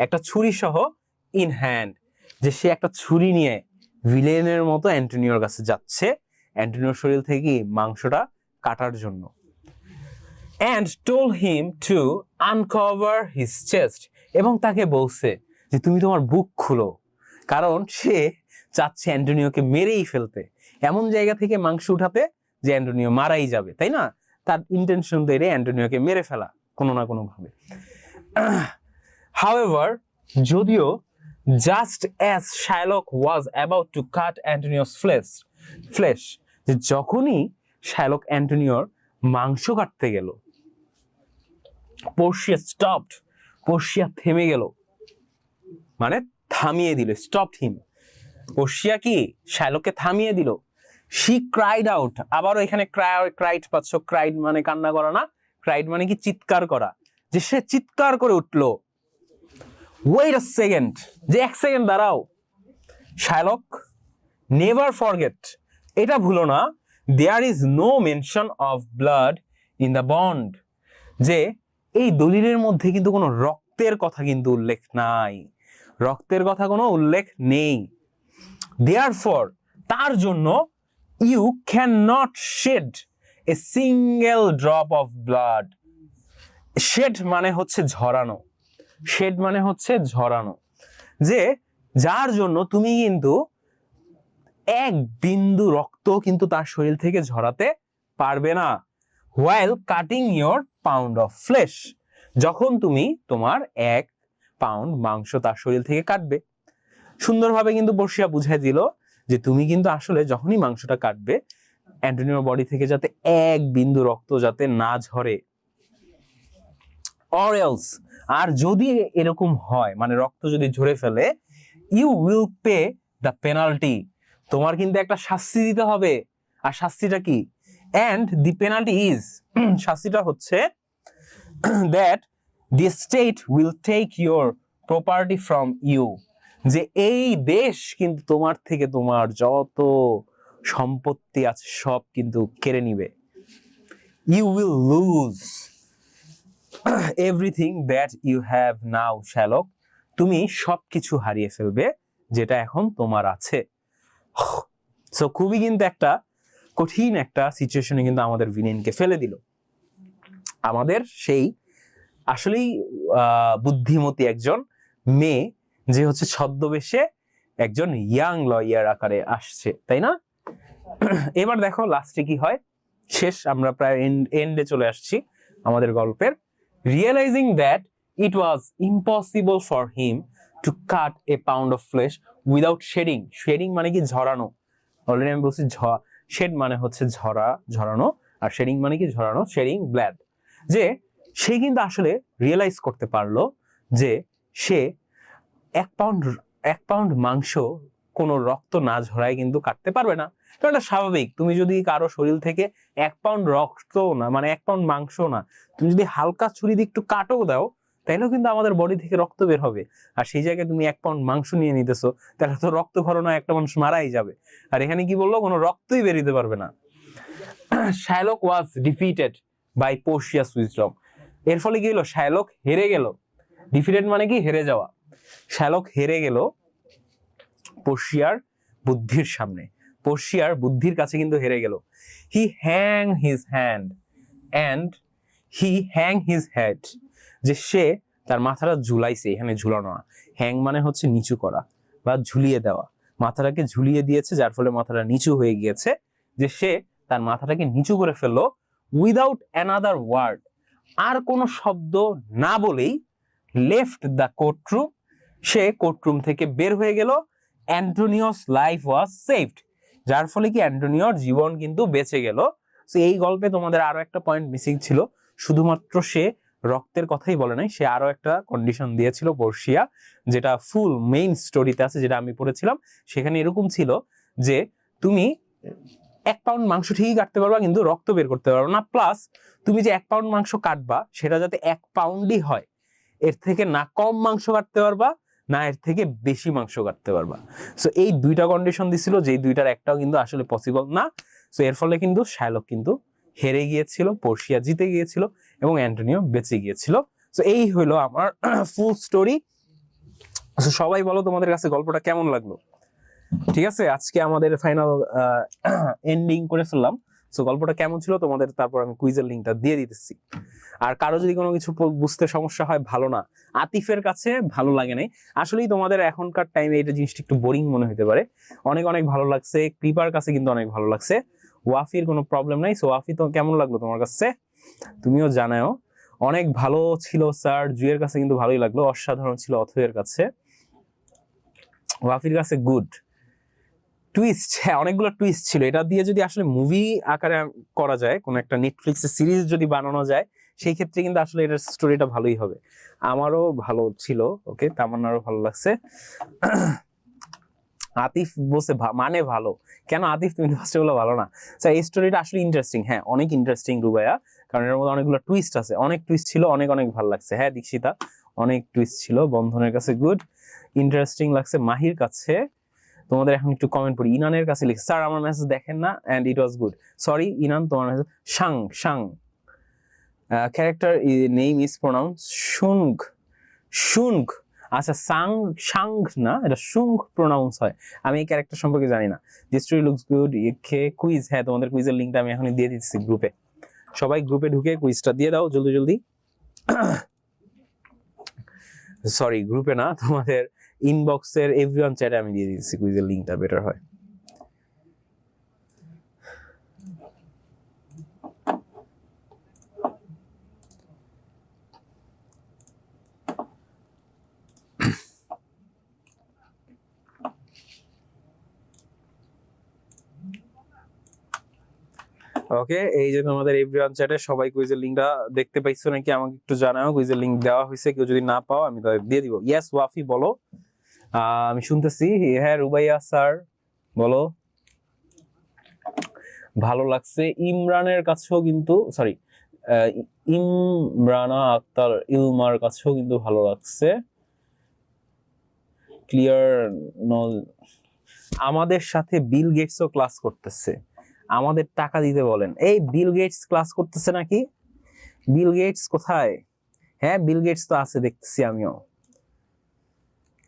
একটা ছুরি সহ, ইন হ্যান্ড, যে সে একটা ছুরি নিয়ে ভিলেনের মতো অ্যান্টোনিওর কাছে যাচ্ছে অ্যান্টোনিওর শরীর থেকে মাংসটা কাটার জন্য। and told him to uncover his chest, এবং তাকে বলছে যে তুমি তোমার বুক খুলো, কারণ সে চাচ্ছে অ্যান্টোনিওকে মেরেই ফেলতে, এমন জায়গা থেকে মাংস উঠাতে যে অ্যান্টোনিও মারাই যাবে, তাই না? তার ইন্টেনশন দিয়ে অ্যান্টোনিওকে মেরে ফেলা কোনো না কোনো ভাবে। However, যদিও just as Shylock was about to cut Antonio's flesh, যে যখনই শাইলক অ্যান্টোনিওর মাংস কাটতে গেল, পোর্শিয়া স্টপড, পোর্শিয়া থেমে গেল, মানে থামিয়ে দিল, স্টপড হিম, পোর্শিয়া কি শাইলককে থামিয়ে দিল। শি ক্রাইড আউট, আবারও এখানে ক্রাইড পাচ্ছ, ক্রাইড মানে কান্না করা না, ক্রাইড মানে কি চিৎকার করা, যে সে চিৎকার করে উঠলো, ওয়েট আ সেকেন্ড, যে এক সেকেন্ড দাঁড়াও, শাইলক নেভার ফরগেট, এটা ভুলো না, there is no mention of blood in the bond, যে এই দলিলের মধ্যে কিন্তু কোনো রক্তের কথা কিন্তু উল্লেখ নাই, রক্তের কথা কোনো উল্লেখ নেই। দেয়ারফর, তার জন্য, you cannot shed a single drop of blood, shed মানে হচ্ছে ঝরানো, শেড মানে হচ্ছে ঝরানো, যে যার জন্য তুমি কিন্তু এক বিন্দু রক্ত কিন্তু তার শরীর থেকে ঝরাতে পারবে না। while cutting your pound of flesh, যখন তুমি তোমার 1 পাউন্ড মাংস তার শরীর থেকে কাটবে। সুন্দরভাবে কিন্তু পোর্শিয়া বুঝাই দিল যে তুমি কিন্তু আসলে যখনই মাংসটা কাটবে অ্যান্টোনিওর বডি থেকে যাতে এক বিন্দু রক্ত যাতে না ঝরে, or else, আর যদি এরকম হয় মানে রক্ত যদি ঝরে ফেলে, you will pay the penalty, তোমার কিন্তু একটা শাস্তি দিতে হবে। আর শাস্তিটা কি? and the penalty is, শাস্তিটা হচ্ছে that the state will take your property from you, যে এই দেশ কিন্তু তোমার থেকে তোমার যত সম্পত্তি আছে সব কিন্তু কেড়ে নিবে। you will lose everything that you have now, Shylock, তুমি সবকিছু হারিয়ে ফেলবে যেটা এখন তোমার আছে। সো খুবই কিন্তু একটা কঠিন একটা সিচুয়েশনে কিন্তু আমাদের ভিলেনকে ফেলে দিল। আমাদের সেই আসলেই বুদ্ধিমতী একজন মেয়ে যে হচ্ছে ছদ্মবেশে একজন ইয়াং লয়ার আকারে আসছে, তাই না? এবার দেখো লাস্টে কি হয়, শেষ, আমরা প্রায় এন্ডে চলে আসছি আমাদের গল্পের। Realising that it was impossible for him to cut a pound of flesh without shedding, shedding মানে কি ঝরানো, অলরেডি আমি বলছি শেড মানে হচ্ছে ঝরানো, আর শেডিং মানে কি ঝরানো, শেডিং ব্লাড, যে সে কিন্তু আসলে রিয়েলাইজ করতে পারলো যে সে 1 পাউন্ড মাংস কোনো রক্ত না ঝরায় কিন্তু কাটতে পারবে না। তো এটা স্বাভাবিক, তুমি যদি কারো শরীর থেকে 1 পাউন্ড রক্ত না মানে 1 পাউন্ড মাংস না, তুমি যদি হালকা ছুরি দিয়ে একটু কাটও দাও তাহলেও কিন্তু আমাদের বডি থেকে রক্ত বের হবে। আর সেই জায়গায় তুমি 1 পাউন্ড মাংস নিয়ে নিতেছো, তাহলে তো রক্ত ঘরনা একটা মানুষ মারাই যাবে। আর এখানে কি বললো, কোনো রক্তই বেরিয়ে পারবে না। Shylock was defeated by Portia's wisdom, এর ফলে কি হলো, শাইলক হেরে গেল। ডিফিটেড মানে কি হেরে যাওয়া, শাইলক হেরে গেল পোর্শিয়ার বুদ্ধির সামনে, পোর্শিয়ার বুদ্ধির কাছে কিন্তু হেরে গেল। He hang his hand and he hang his head, যে সে তার মাথাটা ঝুলাইছে, এখানে ঝুলানো না, হ্যাং মানে হচ্ছে নিচু করা বা ঝুলিয়ে দেওয়া, মাথাটাকে ঝুলিয়ে দিয়েছে যার ফলে মাথাটা নিচু হয়ে গিয়েছে, যে সে তার মাথাটাকে নিচু করে ফেললো উইদাউট অ্যানাদার ওয়ার্ড, আর কোনো শব্দ না বলেই left the courtroom, say courtroom থেকে বের হয়ে গেল, অ্যান্টোনিওস লাইফ ওয়াজ সেভড, যার ফলে কি অ্যান্টোনিওর জীবন কিন্তু বেঁচে গেল। তো এই গল্পে তোমাদের আরো একটা পয়েন্ট মিসিং ছিল, শুধুমাত্র সে রক্তের কথাই বলে নাই, সে আরো একটা কন্ডিশন দিয়েছিল পোর্শিয়া, যেটা ফুল মেইন স্টোরিতে আছে, যেটা আমি পড়েছিলাম। সেখানে এরকম ছিল যে তুমি 1 পাউন্ড মাংস ঠিকই কাটতে পারবা, কিন্তু রক্ত বের করতে পারবা না, প্লাস তুমি যে 1 পাউন্ড মাংস কাটবা সেটা যাতে 1 পাউন্ডই হয়, এর থেকে না কম মাংস কাটতে পারবা না এর থেকে বেশি মাংস কাটতে পারবা। সো এই দুইটা কন্ডিশন দিছিল, যে দুইটার একটাও কিন্তু আসলে পসিবল না। সো এর ফলে কিন্তু শার্লক কিন্তু হেরে গিয়েছিল, পোর্শিয়া জিতে গিয়েছিল এবং অ্যান্টোনিও বেঁচে গিয়েছিল। সো এই হলো আমার ফুল স্টোরি। সবাই বলো তোমাদের কাছে গল্পটা কেমন লাগলো? ঠিক আছে, আজকে আমাদের ফাইনাল এন্ডিং করে ফেললাম। সো গল্পটা কেমন ছিল তোমাদের, তারপর আমি কুইজের লিঙ্কটা দিয়ে দিতেছি। আর কারো যদি কোনো কিছু বুঝতে সমস্যা হয়, ভালো না, আতিফের কাছে ভালো লাগে নাই, আসলেই তোমাদের এখনকার টাইমে এটা জিনিসটা একটু বোরিং মনে হতে পারে, অনেক অনেক ভালো লাগছে, কৃপার কাছে কিন্তু অনেক ভালো লাগছে, ওয়াফির কোনো প্রবলেম নাই। সো ওয়াফি, তো কেমন লাগলো তোমার কাছে তুমিও জানাও। অনেক ভালো ছিল স্যার, জুয়ের কাছে কিন্তু ভালোই লাগলো, অসাধারণ ছিল অথয়ের কাছে, ওয়াফির কাছে গুড। টুইস্ট, হ্যাঁ অনেকগুলো টুইস্ট ছিল, এটা দিয়ে যদি আসলে মুভি আকারে করা যায়, কোন একটা নেটফ্লিক্সের সিরিজ যদি বানানো যায়, সেই ক্ষেত্রে কিন্তু আসলে এটার স্টোরিটা ভালোই হবে। আমারও ভালো ছিল, ওকে, তামান্নারও ভালো লাগছে। আতিফ বলছে মানে ভালো, কেন আতিফ তুমি ফার্স্টে বলো ভালো না? স্যার এই স্টোরিটা আসলে ইন্টারেস্টিং, হ্যাঁ অনেক ইন্টারেস্টিং রুবাইয়া, কারণ এর মধ্যে অনেকগুলো টুইস্ট আছে, অনেক টুইস্ট ছিল, অনেক অনেক ভালো লাগছে। হ্যাঁ দীক্ষিতা, অনেক টুইস্ট ছিল। বন্ধনের কাছে গুড, ইন্টারেস্টিং লাগছে। মাহির কাছে, তোমাদের এখন একটু কমেন্ট পড়ি। ইনানের কাছে লিখছে, স্যার আমার মেসেজ দেখেন না, and it was good. Sorry Inan, তোমার message Shang Shang character name is pronounce Shung Shung. আচ্ছা সাং শাং না, এটা শুং প্রোনাউন্স হয়, আমি এই ক্যারেক্টার সম্পর্কে জানি না। The story looks good. Quiz, হ্যাঁ তোমাদের কুইজের লিঙ্কটা আমি এখনই দিয়ে দিচ্ছি গ্রুপে, সবাই গ্রুপে ঢুকে কুইজটা দিয়ে দাও জলদি জলদি। সরি গ্রুপে না, তোমাদের ইনবক্সের এভরিওয়ান চ্যাটে আমি দিয়ে দিচ্ছি কুইজের লিঙ্কটা, বেটার হয়। ওকে, এই যে তোমাদের এভরিওয়ান চ্যাটে সবাই কুইজের লিঙ্কটা দেখতে পাইছো নাকি আমাকে একটু জানাও। কুইজের লিঙ্ক দেওয়া হয়েছে, কেউ যদি না পাও আমি তাদের দিয়ে দিব। ইয়েস ওয়াফি বলো, আমি শুনতেছি। হ্যাঁ রুবাইয়া স্যার বলো, ভালো লাগছে। ইমরানের কাছেও কিন্তু, সরি ইমরানা আক্তার ইলমার কাছেও কিন্তু ভালো লাগছে। ক্লিয়ার নল, আমাদের সাথে বিল গেটসও ক্লাস করতেছে, আমাদের টাকা দিতে বলেন। এই বিল গেটস ক্লাস করতেছে নাকি? বিল গেটস কোথায়? হ্যাঁ বিল গেটস তো আছে দেখতেছি আমিও,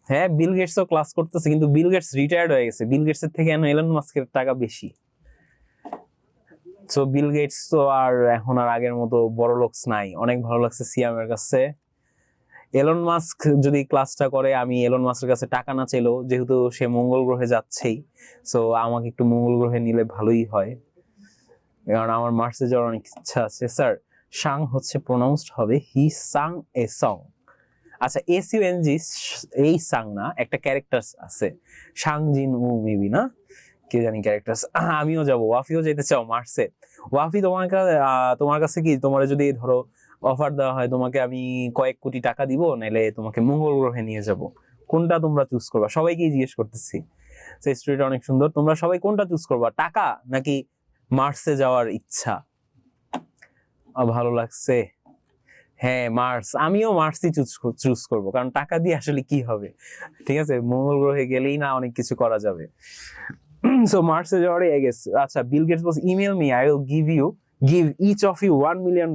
হ্যাঁ বিল গেটসও ক্লাস করতেছে, কিন্তু বিল গেটস রিটায়ার্ড হয়ে গেছে, বিল গেটস এর থেকে এলন মাস্কের টাকা বেশি। সো বিল গেটস তো আর এখন আর আগের মতো বড় লোকস নাই। অনেক ভালো লাগছে সিয়ামের কাছে। এলন মাস্ক যদি ক্লাসটা করে, আমি এলন মাস্কের কাছে টাকা না চাইলেও, যেহেতু সে মঙ্গল গ্রহে যাচ্ছেই, সো আমাকে একটু মঙ্গল গ্রহে নিলে ভালোই হয়, কারণ আমার মার্সে যাওয়ার অনেক ইচ্ছা আছে। স্যার সাং হচ্ছে প্রোনাউন্সড হবে হি সাং এ সং। আচ্ছা এসইউএনজি, এই সাং না, একটা ক্যারেক্টার আছে সাং জিন উ মেবি, না কে জানি ক্যারেক্টার। আমিও যাবো, ওয়াফিও যেতে চাও মার্সে? ওয়াফি তোমার কাছে কি, তোমার যদি ধরো অফার দেওয়া হয়, তোমাকে আমি কয়েক কোটি টাকা দিব, নাইলে তোমাকে মঙ্গল গ্রহে নিয়ে যাব, কোনটা তোমরা চুজ করবা? সবাইকেই জিজ্ঞেস করতেছি, সেই স্টোরিটা অনেক সুন্দর। তোমরা সবাই কোনটা চুজ করবা, টাকা নাকি মার্সে যাওয়ার ইচ্ছা? ভালো লাগছে, হ্যাঁ মার্স, আমিও মার্সই চুজ করবো, কারণ টাকা দিয়ে আসলে কি হবে, ঠিক আছে, মঙ্গল গ্রহে গেলেই না অনেক কিছু করা যাবে। সো মার্সে যাওয়ারই আই গেস। আচ্ছা বিল গেটস বলছে email me, I will give each of you $1 million।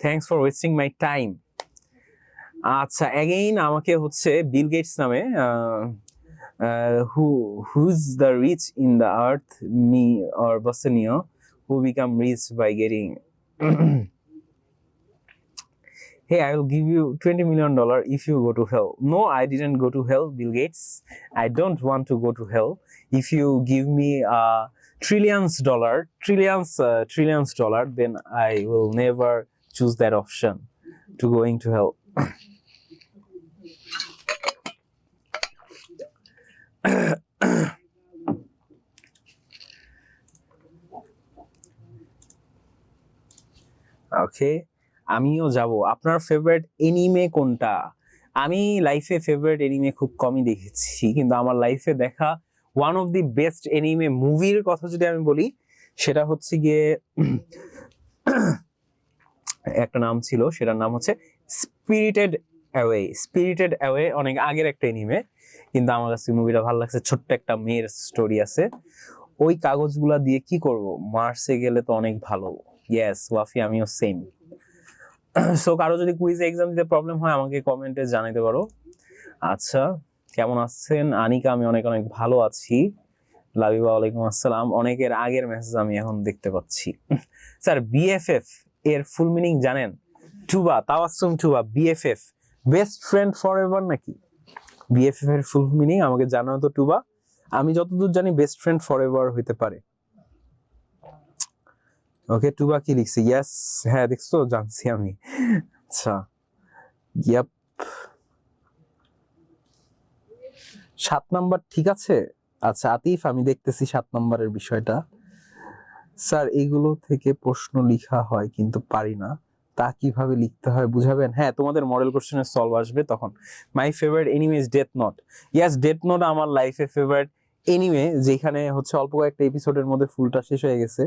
Thanks for wasting my time. আচ্ছা এগেইন আমাকে হচ্ছে বিল গেটস নামে, who's the rich in the earth, me or Bassanio, who become rich by getting hey I will give you $20 million if you go to hell. No, I didn't go to hell, Bill Gates, I don't want to go to hell. If you give me trillions dollar, then I will never choose that option to going to hell. ওকে, আমিও যাব। আপনার favourite anime কোনটা? আমি লাইফে favourite anime খুব কমই দেখেছি, কিন্তু আমার লাইফে দেখা one of the best anime মুভির কথা যদি আমি বলি, সেটা হচ্ছে গিয়ে একটা নাম ছিল, সেটার নাম হচ্ছে স্পিরিটেড অ্যাওয়ে। স্পিরিটেড অ্যাওয়ে অনেক আগের একটা এনিমে, কিন্তু আমার কাছে মুভিটা ভালো লাগছে। ছোট্ট একটা মেয়ের স্টোরি আছে, ওই কাগজগুলা দিয়ে কি করব, মার্সে গেলে তো অনেক ভালো। ইয়েস ওয়াফি, আমিও সেম। সো কারো যদি কুইজে এক্সাম দিতে প্রবলেম হয় আমাকে কমেন্টে জানাতে পারো। আচ্ছা, কেমন আছেন আনিকা? আমি অনেক অনেক ভালো আছি। লাবিবা ওয়ালাইকুম আসসালাম। অনেকের আগের মেসেজ আমি এখন দেখতে পাচ্ছি। স্যার বিএফএফ এর ফুল মিনিং জানেন? টুবা, তাওয়াসসুম টুবা, বিএফএফ বেস্ট ফ্রেন্ড ফরএভার নাকি? বিএফএফ এর ফুল মিনিং আমাকে জানাও তো টুবা। আমি যতদূর জানি বেস্ট ফ্রেন্ড ফরএভার হইতে পারে। ওকে, টুবা কি লিখছে? ইয়েস, হ্যাঁ দেখছো, জানছি আমি। আচ্ছা, ইয়াপ, 7 নাম্বার ঠিক আছে। আচ্ছা আতিফ, আমি দেখতেছি 7 নাম্বারের বিষয়টা। স্যার এগুলো থেকে প্রশ্ন লেখা হয় কিন্তু পারি না, তা কিভাবে লিখতে হয় বুঝাবেন? হ্যাঁ, তোমাদের মডেল কোশ্চেনের সলভ আসবে তখন। My favourite anime is death note. Yes, death note আমার লাইফে ফেভারিট এনিমে, যেখানে হচ্ছে অল্প কয়েকটা এপিসোডের মধ্যে ফুলটা শেষ হয়ে গেছে,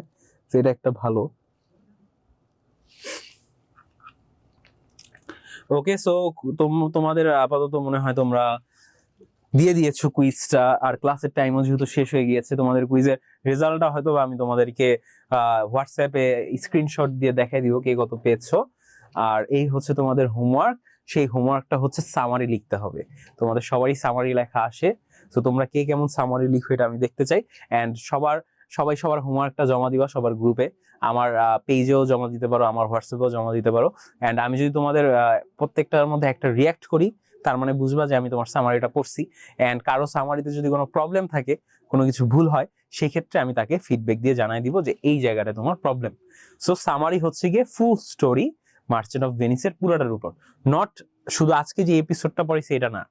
তো এটা একটা ভালো। ওকে, সো তোমাদের আপাতত মনে হয় তোমরা দিয়ে দিয়েছো কুইজটা, আর ক্লাসের টাইমও যেহেতু শেষ হয়ে গিয়েছে, তোমাদের কুইজের রেজাল্টটা হয়তো আমি তোমাদেরকে হোয়াটসঅ্যাপে স্ক্রিনশট দিয়ে দেখাই দিব কে কত পেয়েছো। আর এই হচ্ছে তোমাদের হোমওয়ার্ক। সেই হোমওয়ার্কটা হচ্ছে সামারি লিখতে হবে। তোমাদের সবারই সামারি লেখা আসে, তো তোমরা কে কেমন সামারি লিখো এটা আমি দেখতে চাই। অ্যান্ড সবাই সবার হোমওয়ার্কটা জমা দিবা সবার গ্রুপে। আমার পেজেও জমা দিতে পারো, আমার হোয়াটসঅ্যাপেও জমা দিতে পারো। অ্যান্ড আমি যদি তোমাদের প্রত্যেকটার মধ্যে একটা রিয়াক্ট করি, তার মানে বুঝবা যে আমি তোমার সামারিটা পড়ছি। অ্যান্ড কারো সামারিতে যদি কোনো প্রবলেম থাকে, কোনো কিছু ভুল হয়, সেই ক্ষেত্রে আমি তাকে ফিডব্যাক দিয়ে জানাই দিব যে এই জায়গাটা তোমার প্রবলেম। সো সামারি হচ্ছে গিয়ে ফুল স্টোরি মার্চেন্ট অফ ভেনিসের পুরোটার উপর, নট শুধু আজকে যে এপিসোডটা পড়েছি এটা না,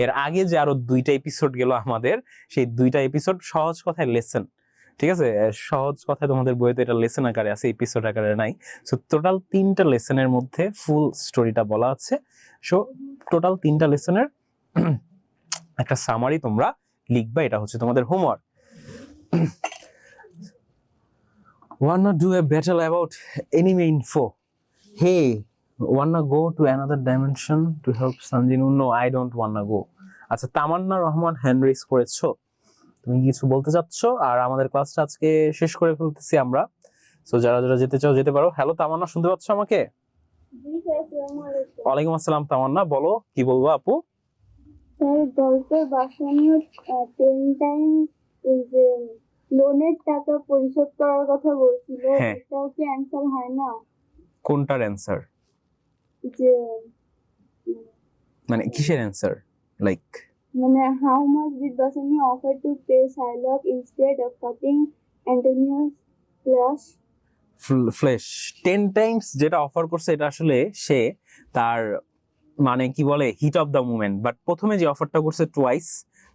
এর আগে যে আরো 2টা এপিসোড গেল আমাদের, সেই 2টা এপিসোড সহজ কথায় লেসন। ঠিক আছে, সহজ কথায় তোমাদের বইতে এটা লেসন আকারে আছে, এপিসোড আকারে নাই। সো টোটাল 3টা লেসনের মধ্যে ফুল স্টোরিটা বলা আছে। সো টোটাল 3টা লেসনের একটা সামারি তোমরা লিখবা, এটা হচ্ছে তোমাদের homework. Wanna do a battle about anime info? Hey, wanna go to another dimension to help Sanjinu? No, I don't wanna go. আচ্ছা, তামান্না রহমান হ্যান্ড রেজ করেছো, তুমি কিছু বলতে চাচ্ছ? আর আমাদের ক্লাসটা আজকে শেষ করে ফেলতেছি আমরা। সো যারা যারা যেতে চাও যেতে পারো। হ্যালো তামান্না, শুনতে পাচ্ছ আমাকে? ওয়ালাইকুম আসসালাম তামান্না, বলো কি বলবো আপু?
স্যার গল্পের বাসনীয় 10 টাইমস ওই যে লোনের টাকা পরিশোধ করার কথা বলছিল,
হ্যাঁ।
এটাও কি অ্যানসার হয় না?
কোনটার অ্যান্সার?
যে
মানে কিসের অ্যান্সার? লাইক
মানে how much did Bassanio offer to pay Sherlock instead of cutting Antonio's
flesh 10 times যেটা অফার করছে, এটা আসলে সে তার মানে কি বলে heat of the moment, but প্রথমে যে অফারটা করছে টুয়াইস,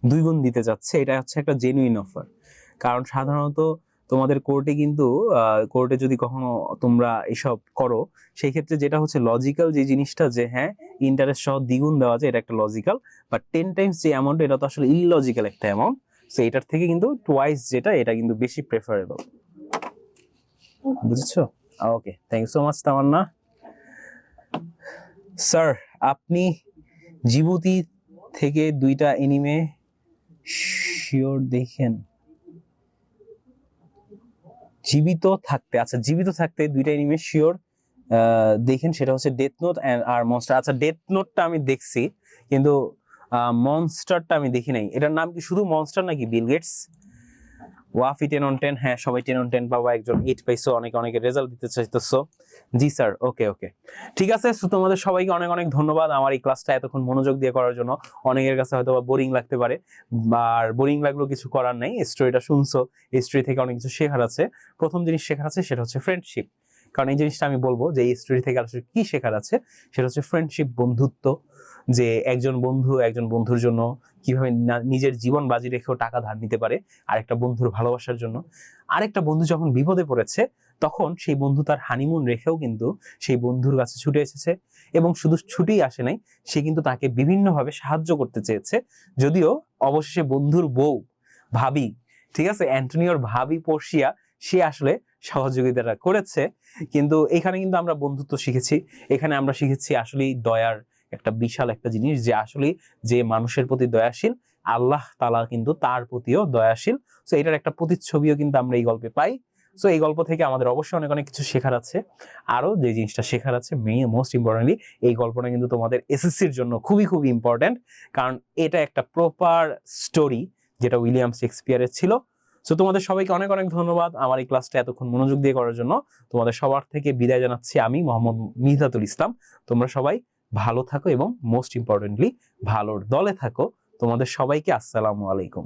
2 গুণ দিতে যাচ্ছে, এটা হচ্ছে একটা জেনুইন অফার। কারণ সাধারণত তোমাদের কোর্টে কিন্তু কোর্টে যদি কখনো তোমরা এসব করো, সেই ক্ষেত্রে যেটা হচ্ছে লজিক্যাল যে জিনিসটা, যে হ্যাঁ ইন্টারেস্ট সহ দ্বিগুণ দেওয়া যায়, এটা একটা লজিক্যাল। বাট 10 টাইমস যে অ্যামাউন্ট, এটা তো আসলে ইললজিক্যাল একটা অ্যামাউন্ট। সো এটার থেকে কিন্তু টুয়াইস যেটা, এটা কিন্তু বেশি প্রেফারেবল। বুঝেছো? Okay, thank you so much Tamanna. Sir আপনি জিবুতি থেকে 2টা এনিমে শিওর দেখেন? জীবিত থাকতে, আচ্ছা জীবিত থাকতে 2টা এনিমে শিওর দেখেন, সেটা হচ্ছে ডেথ নোট আর মনস্টার। আচ্ছা ডেথ নোটটা আমি দেখছি, কিন্তু মনস্টারটা আমি দেখি নাই। এটার নাম কি শুধু মনস্টার নাকি বিল গেটস? ওয়াফি 10 on 10, হ্যাঁ সবাই 10 on 10 পাবা, একজন 8 পাইছো, অনেকে রেজাল্ট দিতে চাইতেছো। জি স্যার, ওকে ওকে ঠিক আছে। সো তোমাদের সবাইকে অনেক অনেক ধন্যবাদ আমার এই ক্লাসটা এতক্ষণ মনোযোগ দিয়ে করার জন্য। অনেকের কাছে হয়তো বোরিং লাগতে পারে, আর বোরিং লাগলেও কিছু করার নাই, স্টোরিটা শুনছো, এই স্টোরি থেকে অনেক কিছু শেখার আছে। প্রথম জিনিস শেখার আছে সেটা হচ্ছে ফ্রেন্ডশিপ। কারণ এই জিনিসটা আমি বলবো যে এই স্টোরি থেকে আসলে কি শেখার আছে, সেটা হচ্ছে ফ্রেন্ডশিপ, বন্ধুত্ব, যে একজন বন্ধুর জন্য কিভাবে নিজের জীবন বাজি রেখেও টাকা ধার নিতে পারে আরেকটা বন্ধুর ভালোবাসার জন্য। আরেকটা বন্ধু যখন বিপদে পড়েছে তখন সেই বন্ধু তার হানিমুন রেখেও কিন্তু সেই বন্ধুর কাছে ছুটে এসেছে, এবং শুধু ছুটেই আসে নাই, সে কিন্তু তাকে বিভিন্নভাবে সাহায্য করতে চেয়েছে। যদিও অবশেষে বন্ধুর বউ, ভাবি, ঠিক আছে, অ্যান্টনিওর ভাবি পর্ষিয়া, সে আসলে সহযোগিতাটা করেছে। কিন্তু এখানে কিন্তু আমরা বন্ধুত্ব শিখেছি, এখানে আমরা শিখেছি আসলেই দয়ার একটা বিশাল একটা জিনিস, যে আসলে যে মানুষের প্রতি দয়াশীল, আল্লাহ তাআলা কিন্তু তার প্রতিও দয়াশীল। সো এটার একটা প্রতিচ্ছবিও কিন্তু আমরা এই গল্পে পাই। সো এই গল্প থেকে আমাদের অবশ্যই অনেক অনেক কিছু শেখার আছে। আরো যে জিনিসটা শেখার আছে, মোস্ট ইম্পর্টেন্টলি, এই গল্পটা কিন্তু তোমাদের এসএসসির জন্য খুবই খুবই ইম্পর্টেন্ট, কারণ এটা একটা প্রপার স্টোরি যেটা উইলিয়াম শেক্সপিয়ারের ছিল। সো তোমাদের সবাইকে অনেক অনেক ধন্যবাদ আমার এই ক্লাসটা এতক্ষণ মনোযোগ দিয়ে করার জন্য। তোমাদের সবার থেকে বিদায় জানাচ্ছি আমি, মোহাম্মদ মিহিদাতুল ইসলাম। তোমরা সবাই ভালো থাকো এবং মোস্ট ইম্পর্টেন্টলি ভালোর দলে থাকো। তোমাদের সবাইকে আসসালামু আলাইকুম।